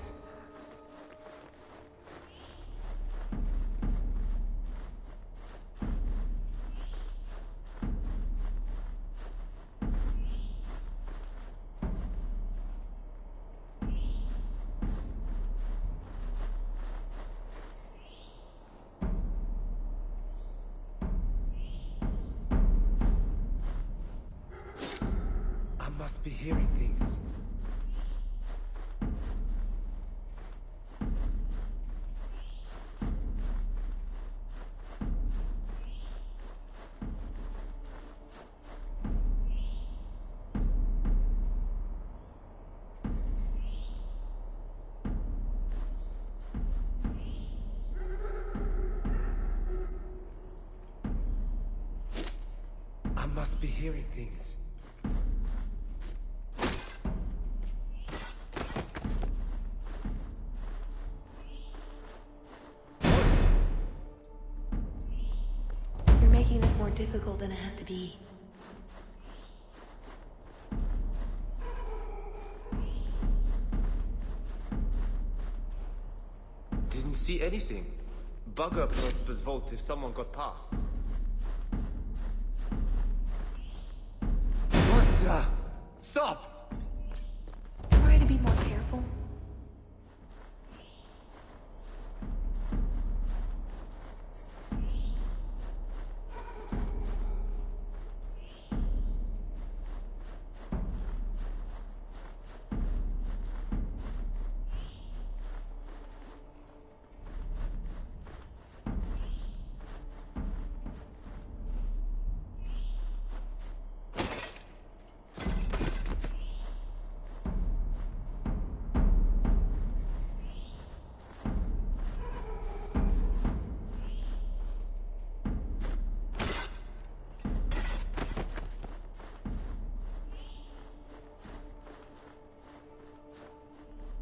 I must be hearing things. I must be hearing things. You're making this more difficult than it has to be. Didn't see anything. Bugger Prosper's vault if someone got past. What? Stop! Try to be more careful.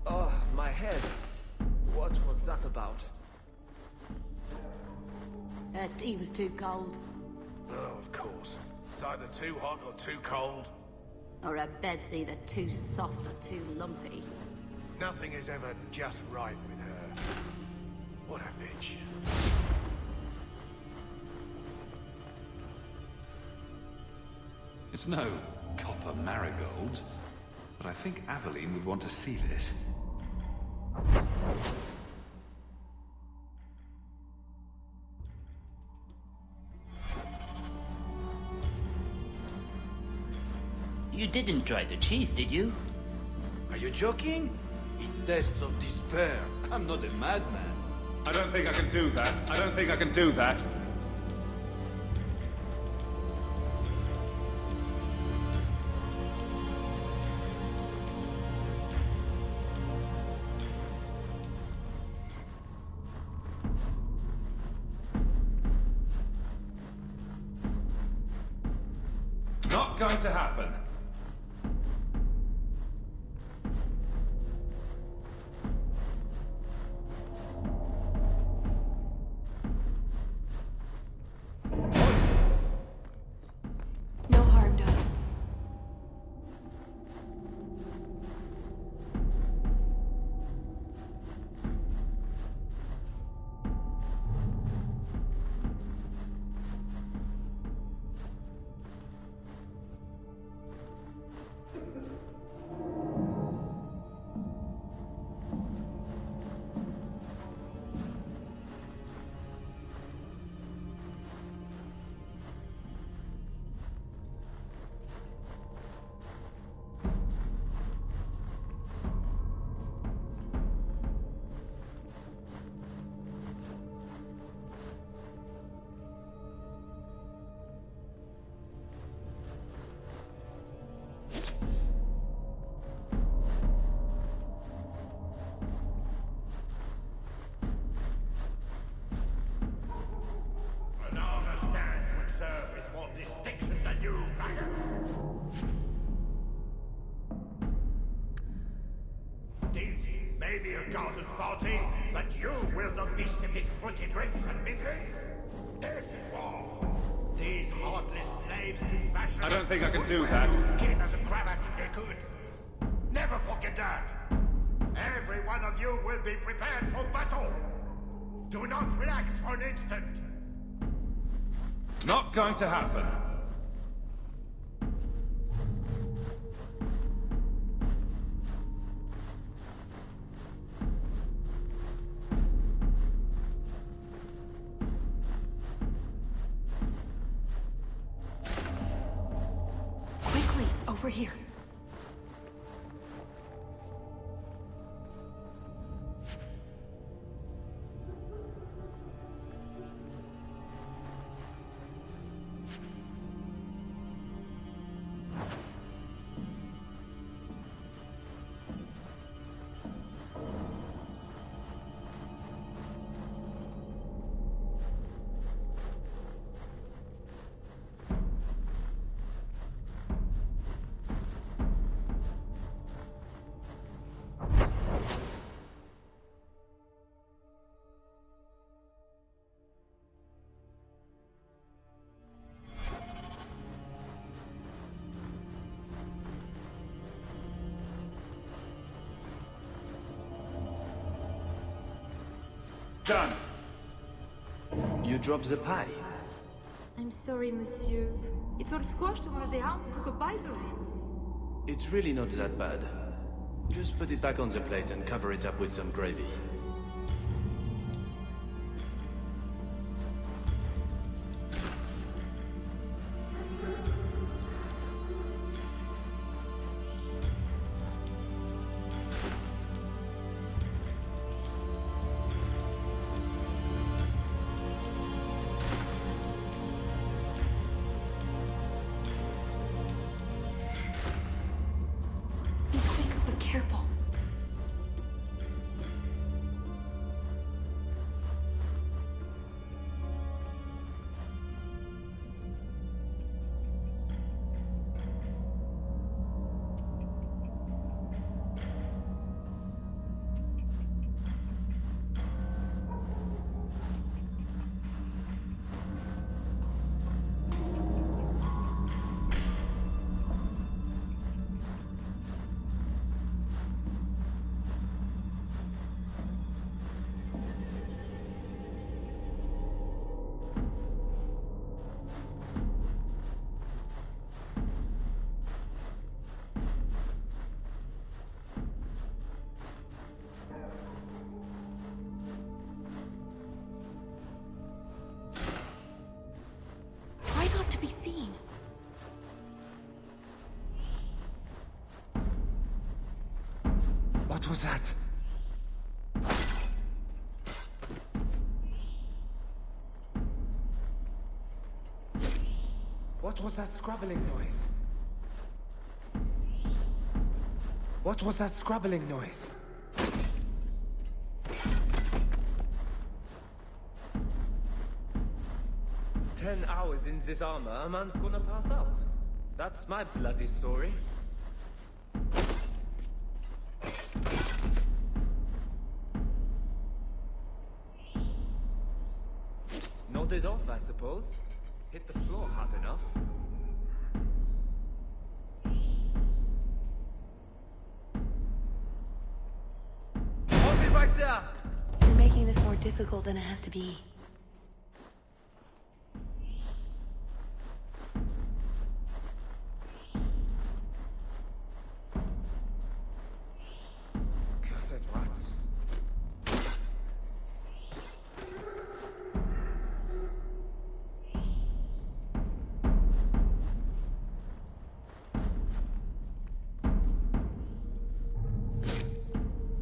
Oh, my head. What was that about? That tea was too cold. Oh, of course. It's either too hot or too cold. Or her bed's either too soft or too lumpy. Nothing is ever just right with her. What a bitch. It's no copper marigolds, but I think Aveline would want to see this. You didn't try the cheese, did you? Are you joking? It tastes of despair. I'm not a madman. I don't think I can do that. I don't think I can do that. Not going to happen. be a garden party, but you will not be sipping fruity drinks and mingling. This is war. These heartless slaves to fashion. I don't think I can would do wear that. your skin as a cravat if they could. Never forget that. Every one of you will be prepared for battle. Do not relax for an instant. Not going to happen. Quickly, over here. Done. You dropped the pie. I'm sorry, monsieur. It's all squashed and one of the hounds took a bite of it. It's really not that bad. Just put it back on the plate and cover it up with some gravy. Be quick, but careful. Try not to be seen. What was that? What was that scrabbling noise? What was that scrabbling noise? "10 hours in this armor, a man's gonna pass out. That's my bloody story. Nodded off, I suppose. Hit the floor hard enough. Hold it right there! You're making this more difficult than it has to be. Cursed rats.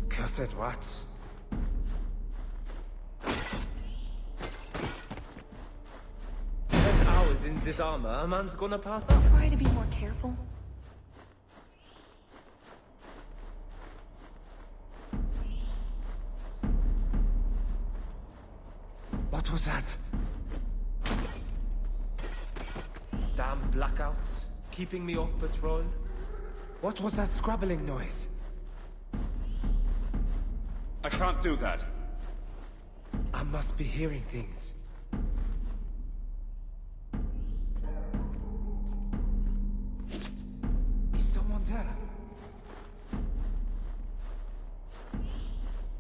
Cursed rats. In this armor, a man's gonna pass out. Try to be more careful. What was that? Damn blackouts, keeping me off patrol. What was that scrabbling noise? I can't do that. I must be hearing things. Is someone there?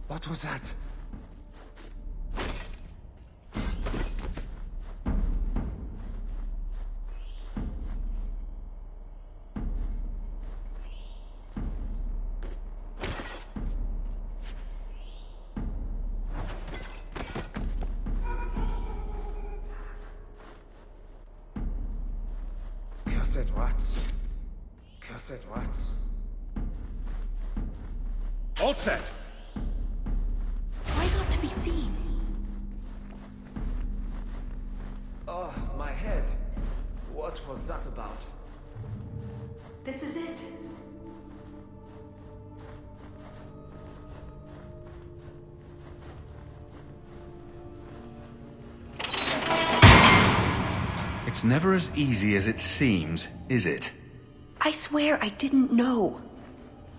What was that? Cursed rats. Cursed rats. All set! Try not to be seen. Oh, my head. What was that about? This is it. It's never as easy as it seems, is it? I swear I didn't know.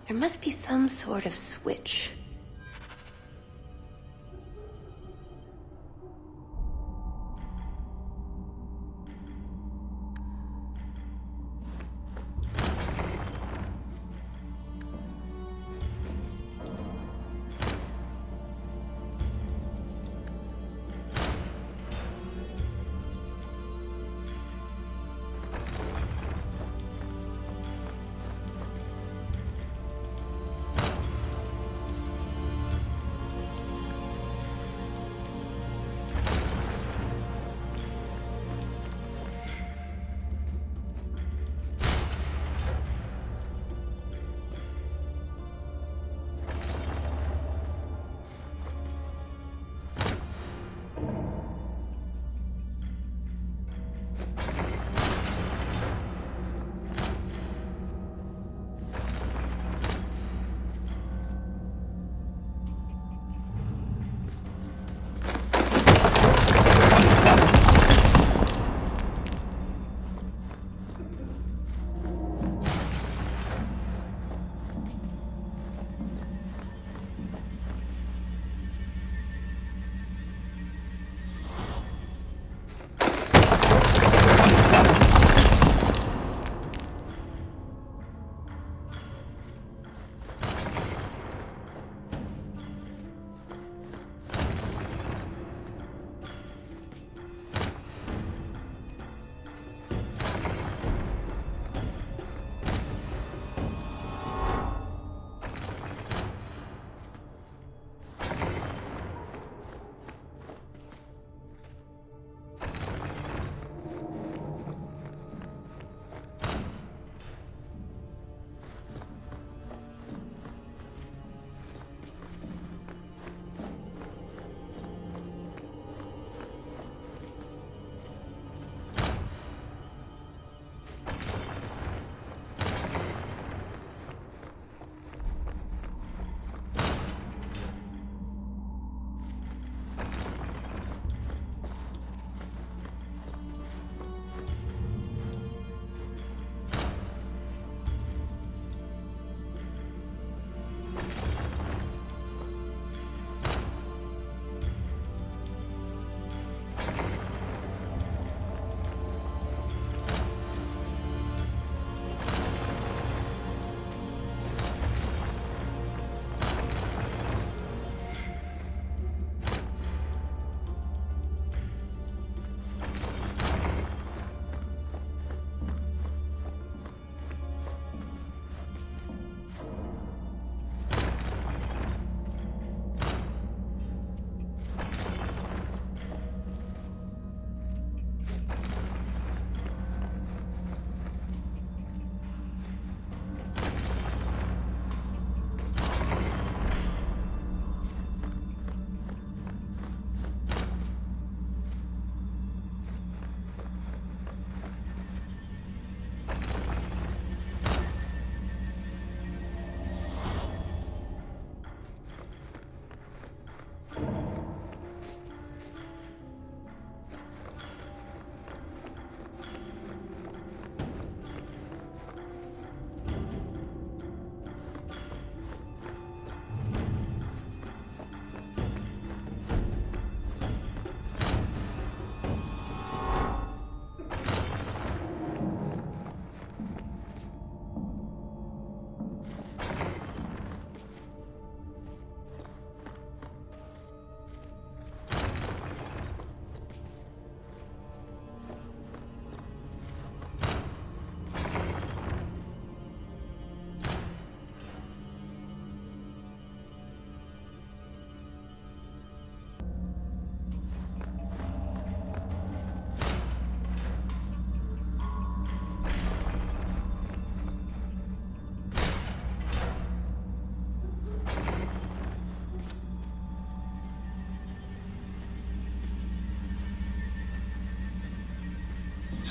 There must be some sort of switch.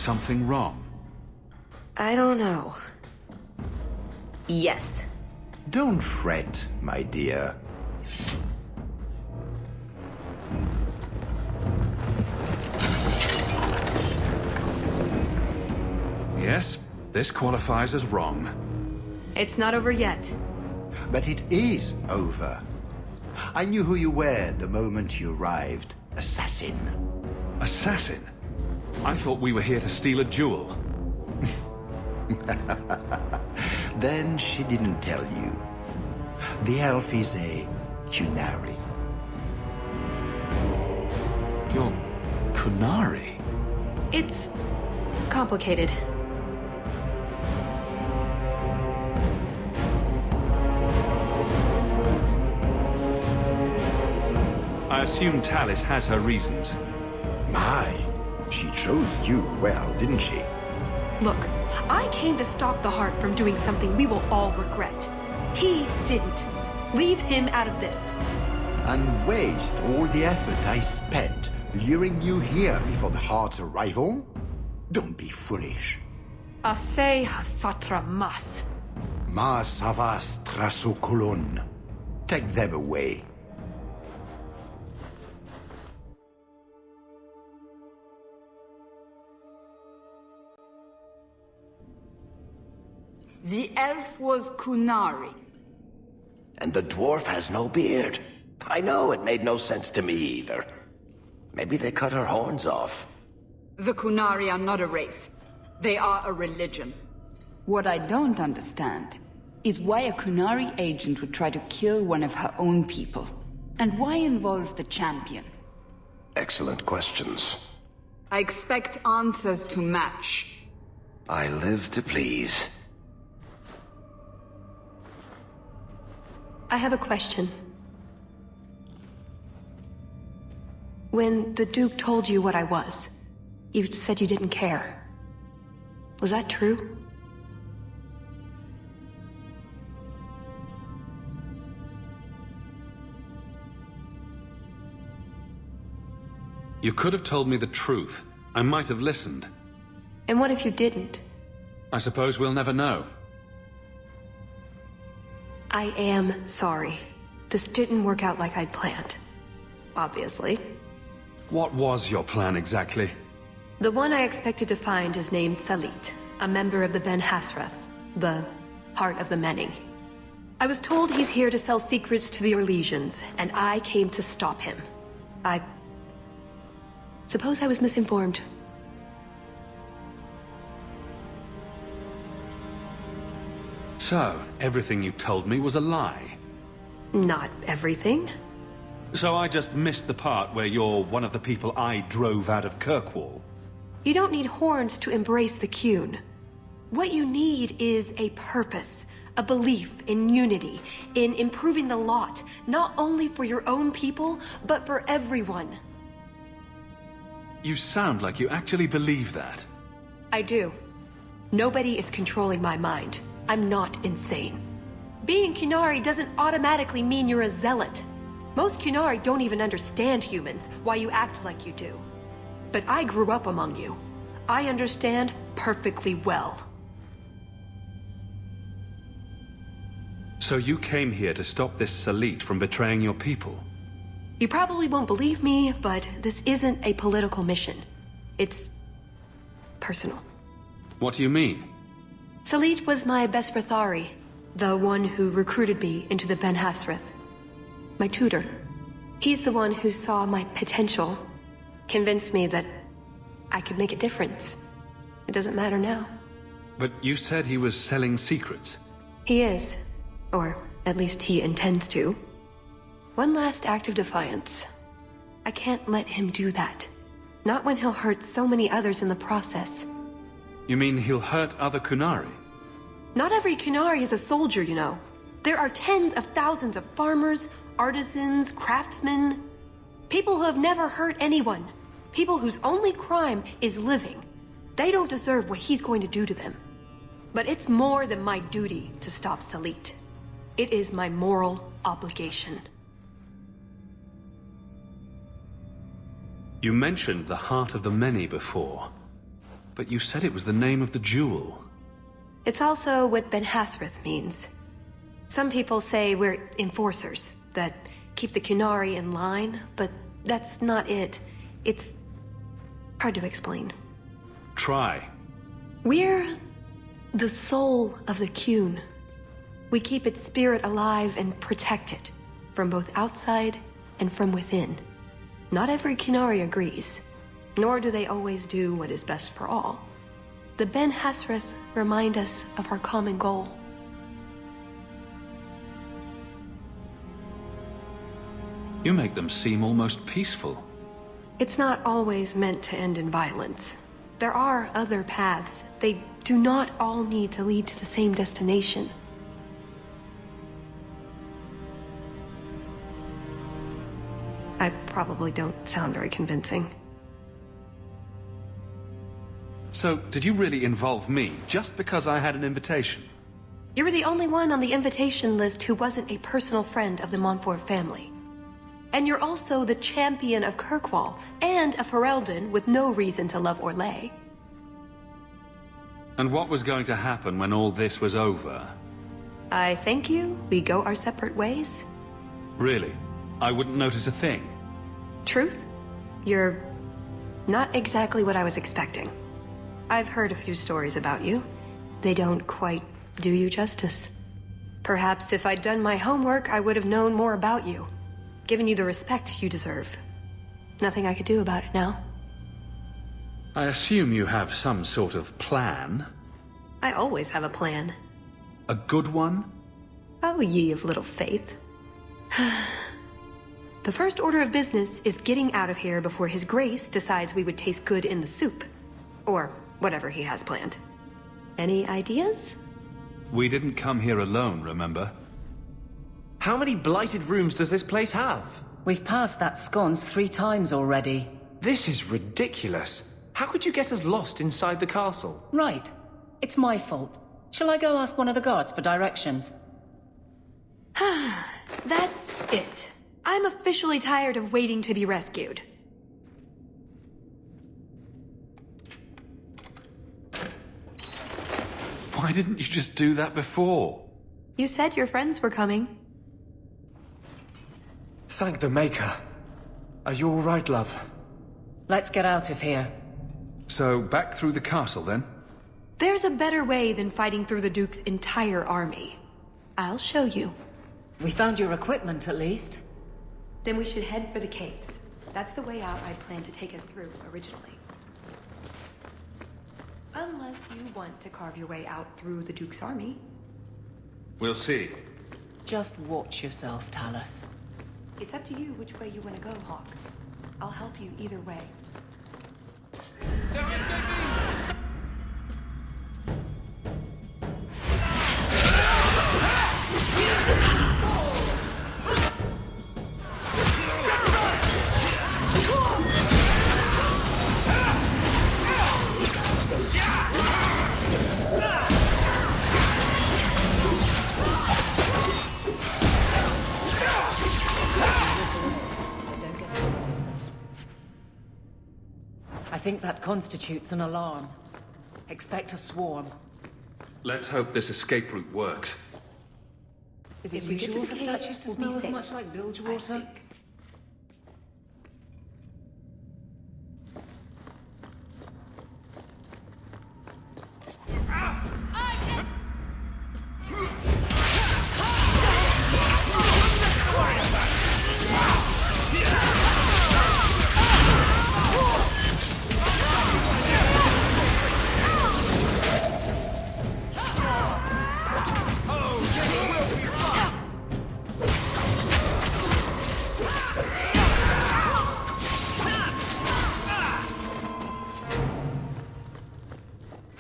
something wrong? I don't know. Yes. Don't fret, my dear. Yes, this qualifies as wrong. It's not over yet. But it is over. I knew who you were the moment you arrived. Assassin. Assassin? I thought we were here to steal a jewel. Then she didn't tell you. The elf is a Kunari. You're Kunari? It's complicated. I assume Talis has her reasons. My, she chose you well, didn't she? Look, I came to stop the Heart from doing something we will all regret. He didn't. Leave him out of this. And waste all the effort I spent luring you here before the Heart's arrival? Don't be foolish. Ase hasatra mas. Mas avas trasokolon. Take them away. The elf was Kunari. And the dwarf has no beard. I know, it made no sense to me either. Maybe they cut her horns off. The Kunari are not a race. They are a religion. What I don't understand is why a Kunari agent would try to kill one of her own people. And why involve the champion? Excellent questions. I expect answers to match. I live to please. I have a question. When the Duke told you what I was, you said you didn't care. Was that true? You could have told me the truth. I might have listened. And what if you didn't? I suppose we'll never know. I am sorry. This didn't work out like I'd planned. Obviously. What was your plan exactly? The one I expected to find is named Salit, a member of the Ben Hasrath, the Heart of the Many. I was told he's here to sell secrets to the Orlesians, and I came to stop him. I suppose I was misinformed. So, everything you told me was a lie? Not everything. So I just missed the part where you're one of the people I drove out of Kirkwall? You don't need horns to embrace the Qun. What you need is a purpose, a belief in unity, in improving the lot, not only for your own people, but for everyone. You sound like you actually believe that. I do. Nobody is controlling my mind. I'm not insane. Being Kunari doesn't automatically mean you're a zealot. Most Kunari don't even understand humans, why you act like you do. But I grew up among you. I understand perfectly well. So you came here to stop this Salit from betraying your people? You probably won't believe me, but this isn't a political mission. It's personal. What do you mean? Salit was my best Rathari, the one who recruited me into the Ben Hasrath. My tutor. He's the one who saw my potential, convinced me that I could make a difference. It doesn't matter now. But you said he was selling secrets. He is. Or at least he intends to. One last act of defiance. I can't let him do that. Not when he'll hurt so many others in the process. You mean he'll hurt other Kunari? Not every Kunari is a soldier, you know. There are tens of thousands of farmers, artisans, craftsmen. People who have never hurt anyone. People whose only crime is living. They don't deserve what he's going to do to them. But it's more than my duty to stop Salit. It is my moral obligation. You mentioned the Heart of the Many before. But you said it was the name of the jewel. It's also what Ben Hasrith means. Some people say we're enforcers, that keep the Qunari in line, but that's not it. It's hard to explain. Try. We're the soul of the Qun. We keep its spirit alive and protect it, from both outside and from within. Not every Qunari agrees, nor do they always do what is best for all. The Ben Hasrith remind us of our common goal. You make them seem almost peaceful. It's not always meant to end in violence. There are other paths. They do not all need to lead to the same destination. I probably don't sound very convincing. So, did you really involve me just because I had an invitation? You were the only one on the invitation list who wasn't a personal friend of the Montfort family. And you're also the champion of Kirkwall, and a Ferelden with no reason to love Orlais. And what was going to happen when all this was over? I thank you. We go our separate ways. Really? I wouldn't notice a thing? Truth? You're not exactly what I was expecting. I've heard a few stories about you. They don't quite do you justice. Perhaps if I'd done my homework, I would have known more about you. Given you the respect you deserve. Nothing I could do about it now. I assume you have some sort of plan? I always have a plan. A good one? Oh, ye of little faith. The first order of business is getting out of here before His Grace decides we would taste good in the soup. Or whatever he has planned. Any ideas? We didn't come here alone, remember? How many blighted rooms does this place have? We've passed that sconce 3 times already. This is ridiculous. How could you get us lost inside the castle? Right. It's my fault. Shall I go ask one of the guards for directions? That's it. I'm officially tired of waiting to be rescued. Why didn't you just do that before? You said your friends were coming. Thank the Maker. Are you all right, love? Let's get out of here. So, back through the castle, then? There's a better way than fighting through the Duke's entire army. I'll show you. We found your equipment, at least. Then we should head for the caves. That's the way out I planned to take us through originally. Unless you want to carve your way out through the Duke's army. We'll see. Just watch yourself, Talus. It's up to you which way you want to go, Hawke. I'll help you either way. I think that constitutes an alarm. Expect a swarm. Let's hope this escape route works. Is it usual for statues to smell as much like bilge water?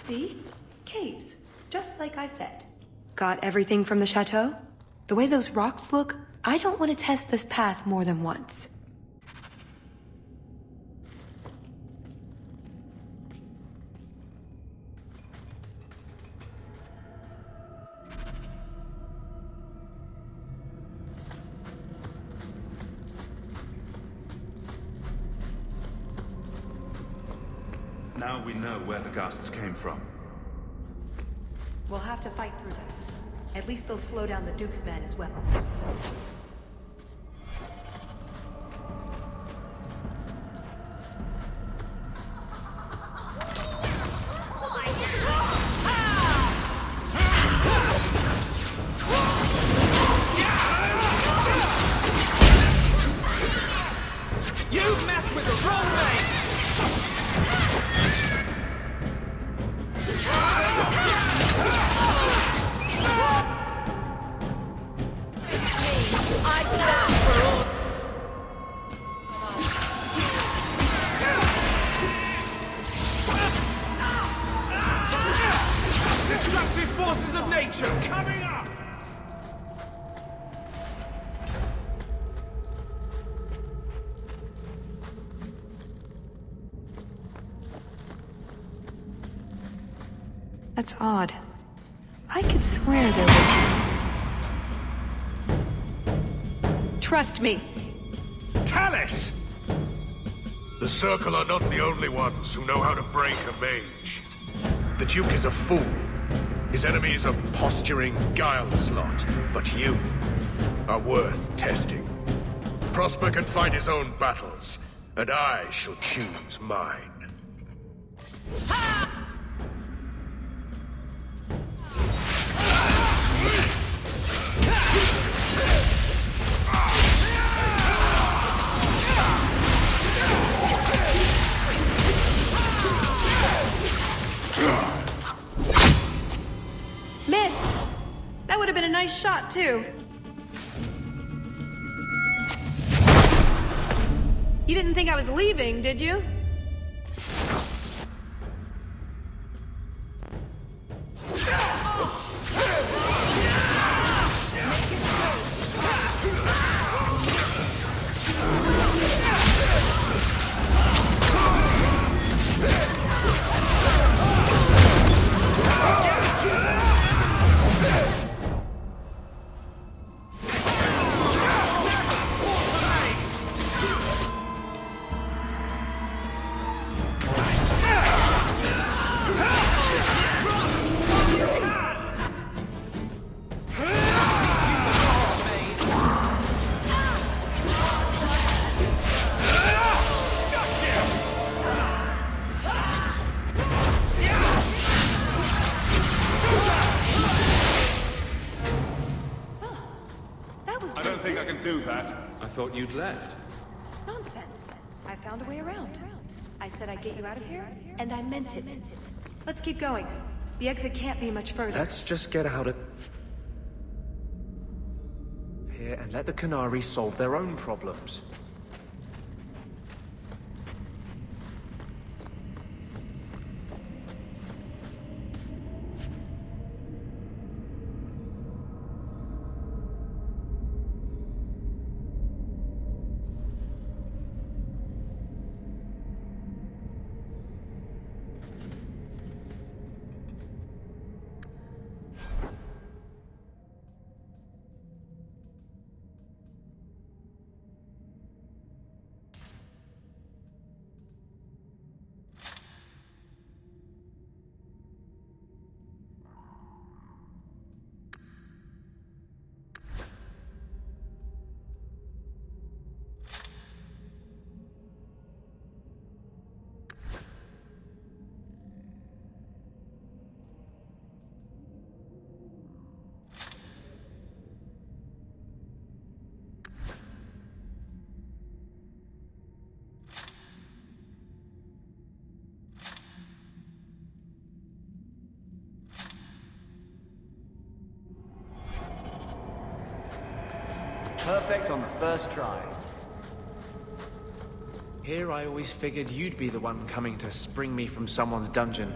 See? Caves. Just like I said. Got everything from the chateau? The way those rocks look, I don't want to test this path more than once. Now we know where the ghasts came from. We'll have to fight through them. At least they'll slow down the Duke's men as well. You messed with the wrong mate! Destructive forces of nature coming up! That's odd. I could swear there was... Trust me. Tallis! The Circle are not the only ones who know how to break a mage. The Duke is a fool. His enemies are posturing, guileless lot. But you are worth testing. Prosper can fight his own battles, and I shall choose mine. Missed! That would have been a nice shot, too. You didn't think I was leaving, did you? I don't think I can do that. I thought you'd left. Nonsense. I found a way around. I said I'd get you out of here, and I meant it. Let's keep going. The exit can't be much further. Let's just get out of here and let the Qunari solve their own problems. Perfect on the first try. Here I always figured you'd be the one coming to spring me from someone's dungeon.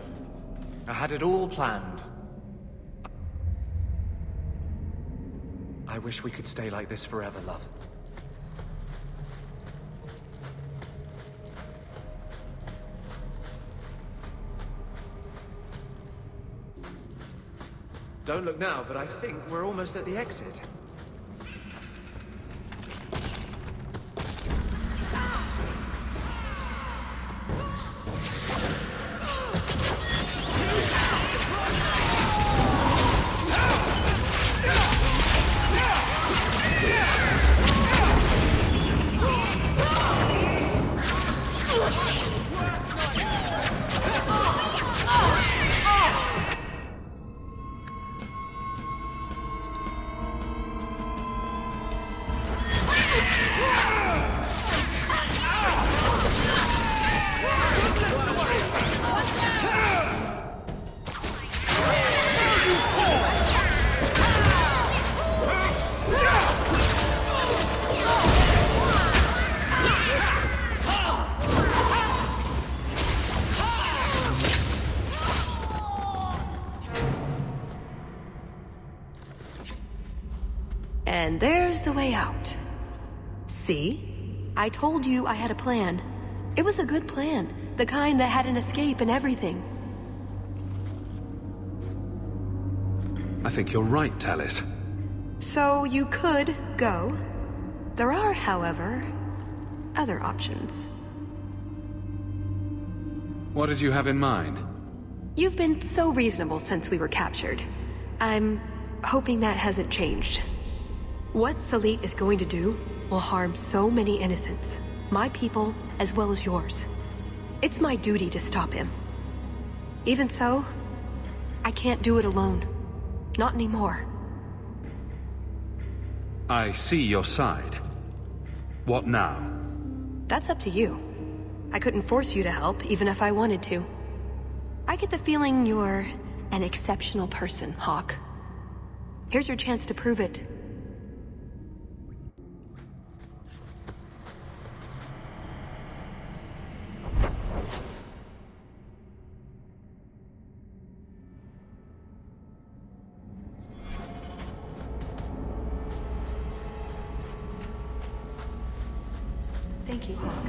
I had it all planned. I wish we could stay like this forever, love. Don't look now, but I think we're almost at the exit. And there's the way out. See? I told you I had a plan. It was a good plan. The kind that had an escape and everything. I think you're right, Talis. So you could go. There are, however, other options. What did you have in mind? You've been so reasonable since we were captured. I'm hoping that hasn't changed. What Salit is going to do will harm so many innocents. My people, as well as yours. It's my duty to stop him. Even so, I can't do it alone. Not anymore. I see your side. What now? That's up to you. I couldn't force you to help, even if I wanted to. I get the feeling you're an exceptional person, Hawke. Here's your chance to prove it. Thank you, Hawke.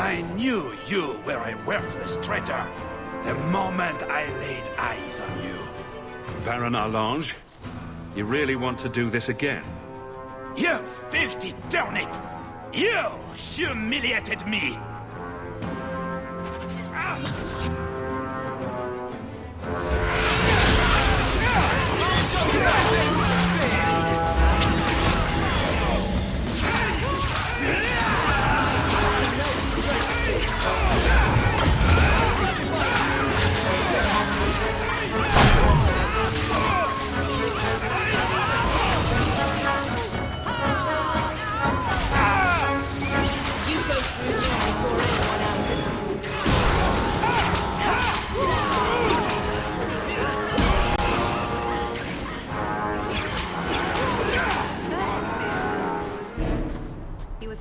I knew you were a worthless traitor the moment I laid eyes on you. Baron Arlange, you really want to do this again? You filthy turnip! You humiliated me!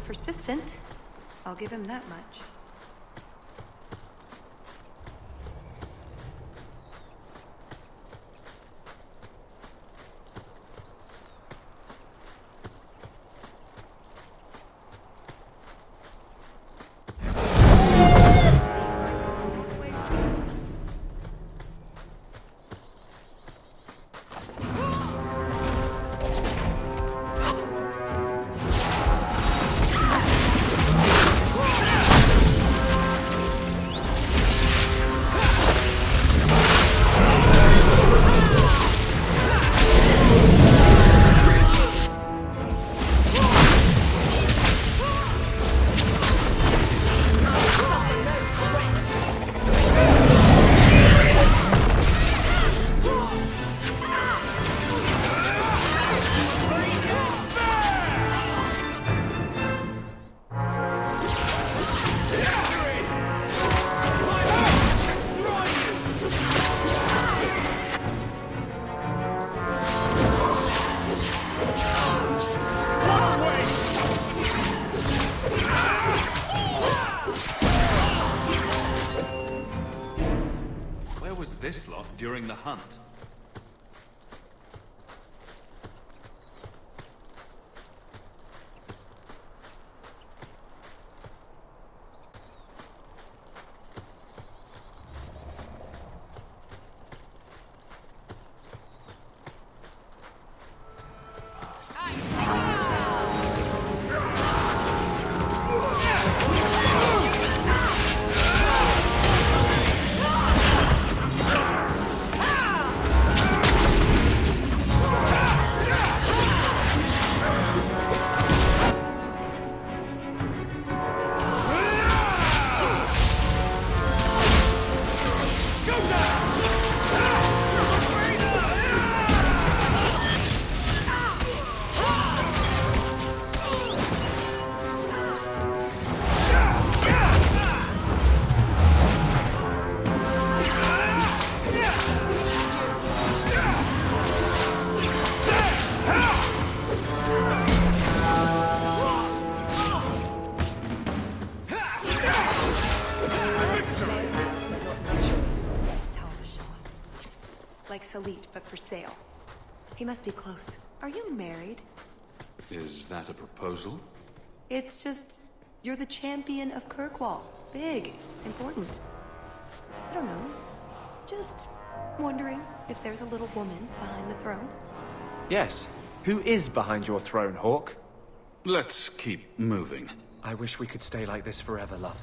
Persistent. I'll give him that much. This lot during the hunt. for sale. He must be close. Are you married? Is that a proposal? It's just... you're the champion of Kirkwall. Big. Important. I don't know. Just wondering if there's a little woman behind the throne. Yes. Who is behind your throne, Hawke? Let's keep moving. I wish we could stay like this forever, love.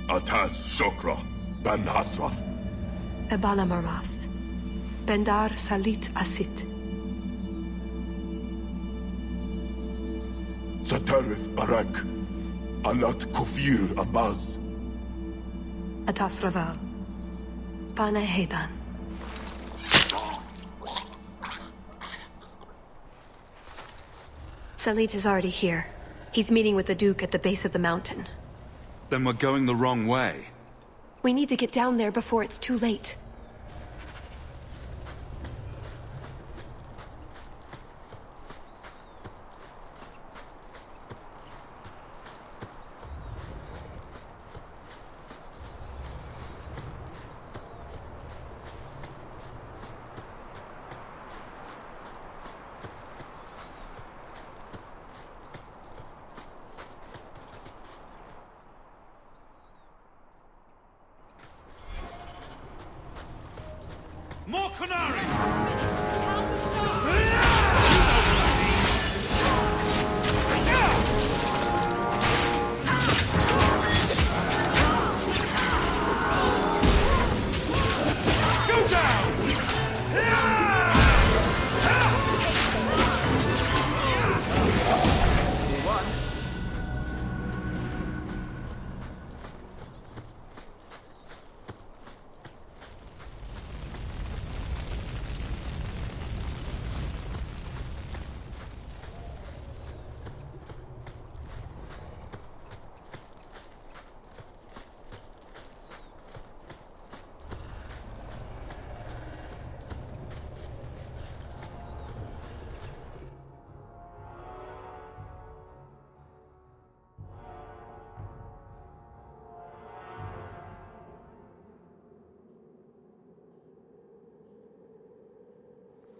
Atas Shokra, Ben Hasrath. Ebala Maras. Bendar Salit Asit. Satarith Barak. Anat Kufir Abaz. Atas Raval. Pana Hedan. Salit is already here. He's meeting with the Duke at the base of the mountain. Then we're going the wrong way. We need to get down there before it's too late. More Canary! Go down!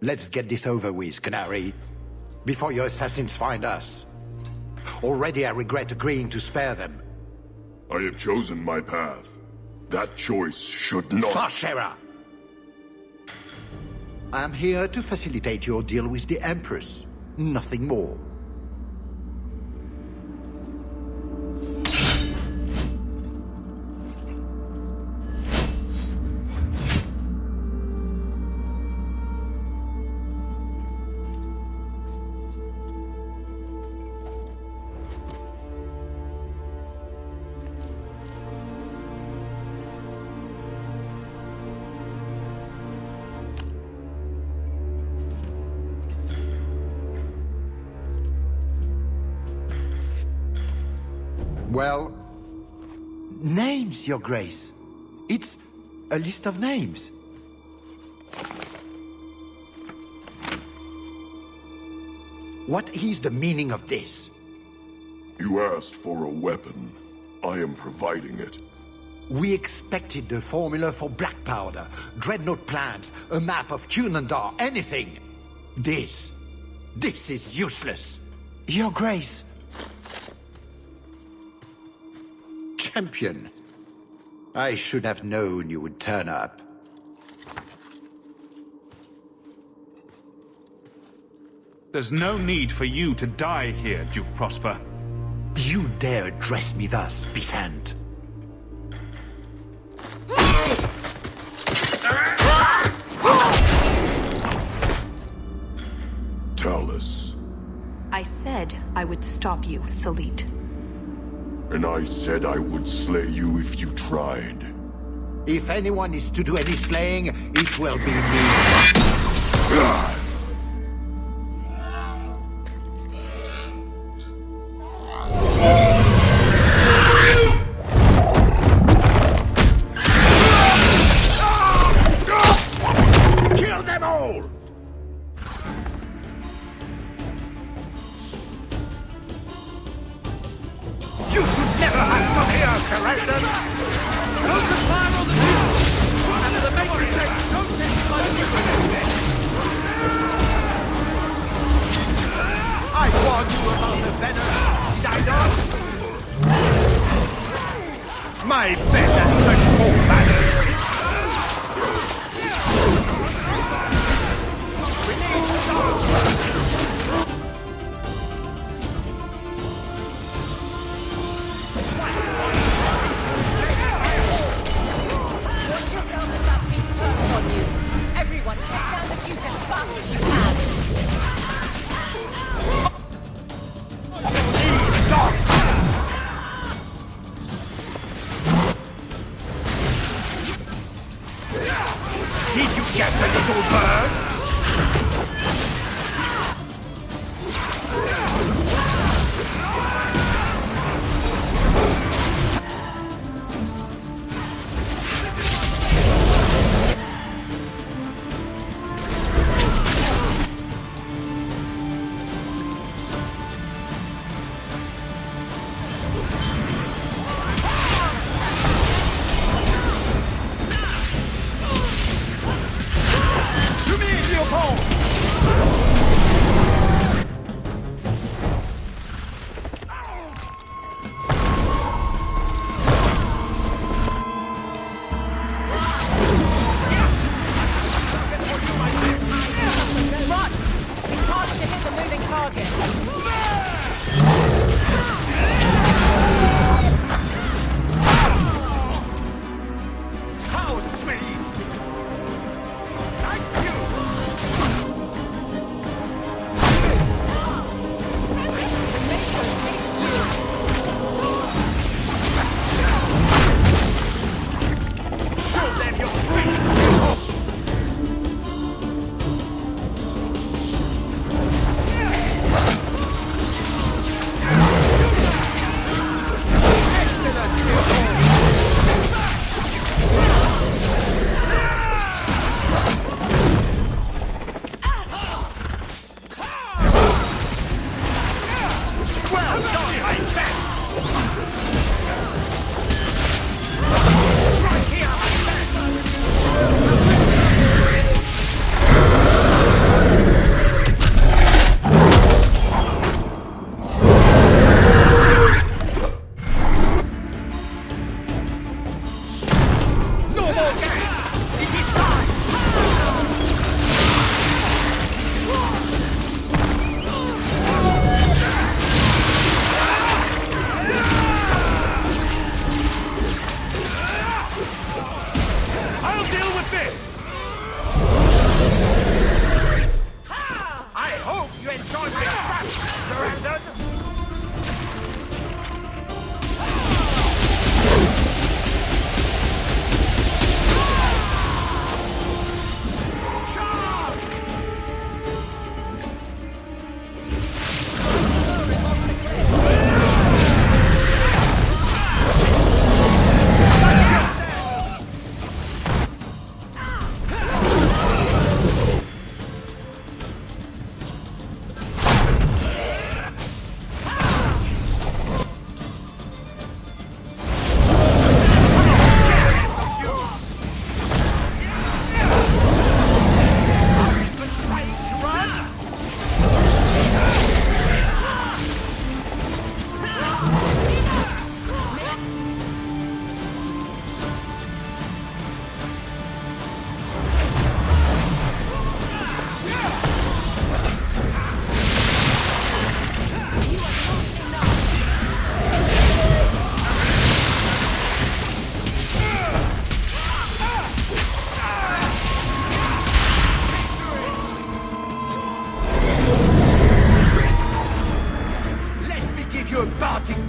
Let's get this over with, Canary. Before your assassins find us. Already I regret agreeing to spare them. I have chosen my path. That choice should not... Farshera! I'm here to facilitate your deal with the Empress. Nothing more. Well, names, Your Grace. It's a list of names. What is the meaning of this? You asked for a weapon. I am providing it. We expected the formula for black powder, dreadnought plans, a map of Cunandar, anything. This is useless. Your Grace. Champion. I should have known you would turn up. There's no need for you to die here, Duke Prosper. You dare address me thus, Besant? Tell us. I said I would stop you, Salit. And I said I would slay you if you tried. If anyone is to do any slaying, it will be me. Kill them all! You should never have come here, Correctors! Don't fire on the field! And the maker's sake, don't test my secret! I warned you about the venom, did I not? My bed has such more manners! Everyone, take down the Duke as fast as you can!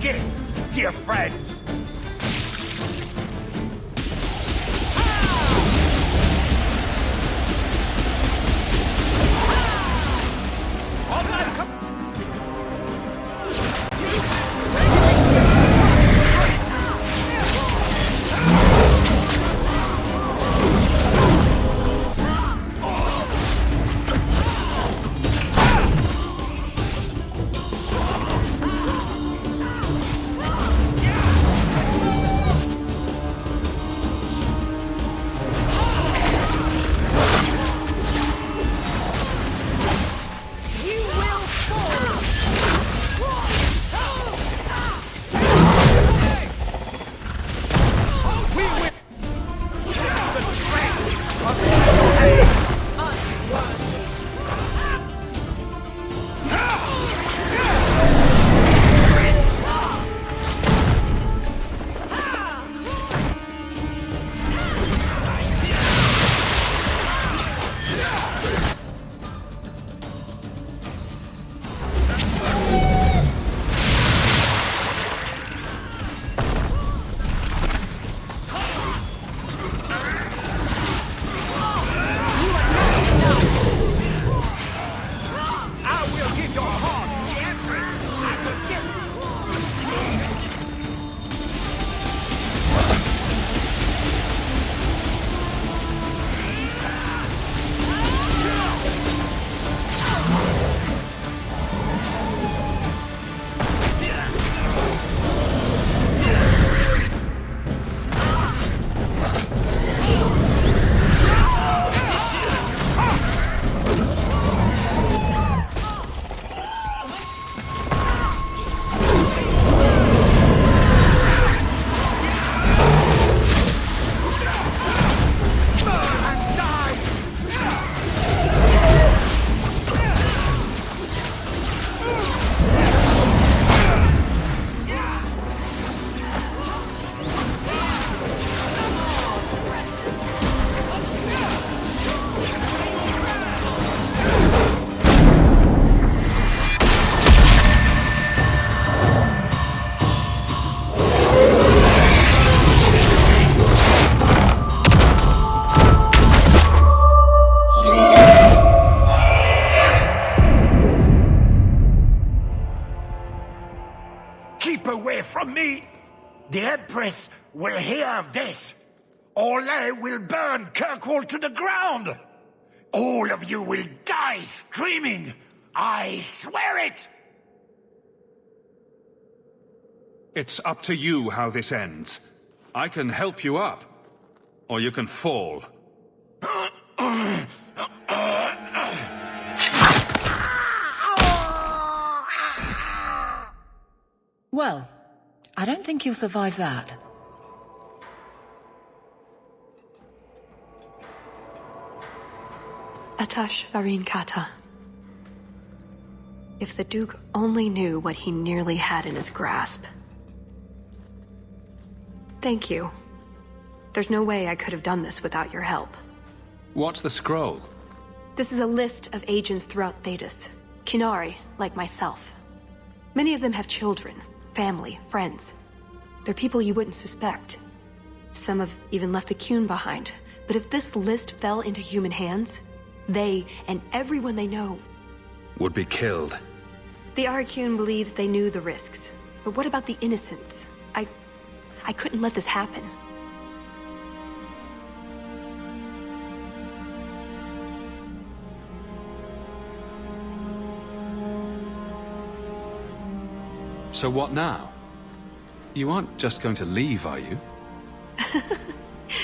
gift, dear friends. From me, the Empress will hear of this. Orlais will burn Kirkwall to the ground. All of you will die screaming. I swear it! It's up to you how this ends. I can help you up, or you can fall. Well, I don't think you'll survive that. Atash Varin Kata. If the Duke only knew what he nearly had in his grasp. Thank you. There's no way I could have done this without your help. What's the scroll? This is a list of agents throughout Thedas. Qunari, like myself. Many of them have children, family, friends. They're people you wouldn't suspect. Some have even left a Qun behind. But if this list fell into human hands, they, and everyone they know, would be killed. The Arcune believes they knew the risks. But what about the innocents? I couldn't let this happen. So what now? You aren't just going to leave, are you?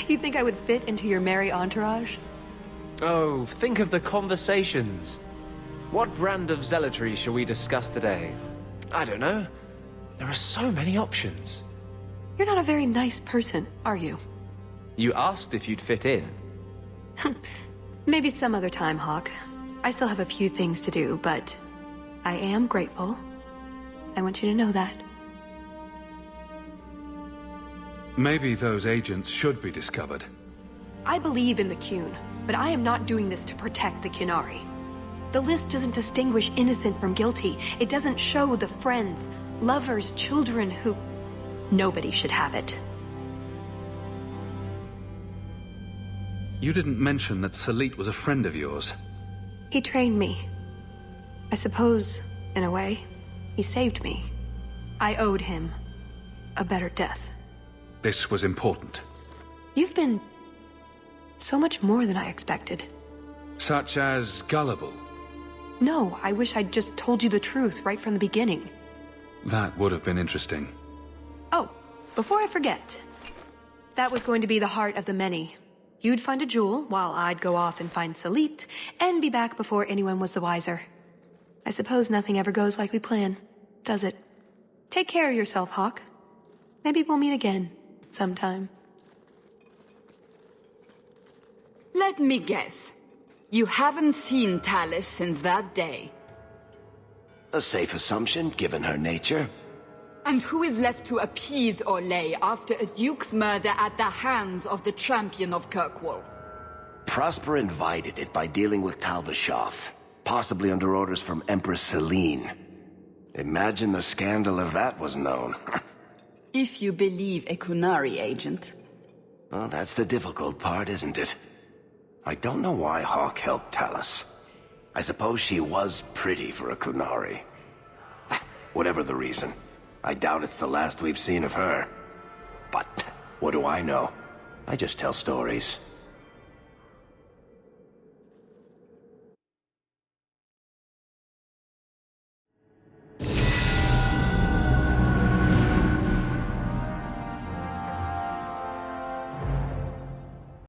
You think I would fit into your merry entourage? Oh, think of the conversations. What brand of zealotry shall we discuss today? I don't know. There are so many options. You're not a very nice person, are you? You asked if you'd fit in. Maybe some other time, Hawke. I still have a few things to do, but I am grateful. I want you to know that. Maybe those agents should be discovered. I believe in the Qun, but I am not doing this to protect the Qunari. The list doesn't distinguish innocent from guilty. It doesn't show the friends, Lovers, children who... Nobody should have it. You didn't mention that Salit was a friend of yours. He trained me. I suppose, in a way, he saved me. I owed him a better death. This was important. You've been so much more than I expected. Such as gullible. No, I wish I'd just told you the truth right from the beginning. That would have been interesting. Oh, before I forget. That was going to be the heart of the many. You'd find a jewel, while I'd go off and find Salit, and be back before anyone was the wiser. I suppose nothing ever goes like we plan, does it? Take care of yourself, Hawke. Maybe we'll meet again, sometime. Let me guess. You haven't seen Tallis since that day. A safe assumption, given her nature. And who is left to appease Olay after a duke's murder at the hands of the champion of Kirkwall? Prosper invited it by dealing with Talvashoth, possibly under orders from Empress Celine. Imagine the scandal if that was known. If you believe a Kunari agent. Well, that's the difficult part, isn't it? I don't know why Hawke helped Tallis. I suppose she was pretty for a Kunari. Whatever the reason, I doubt it's the last we've seen of her. But what do I know? I just tell stories.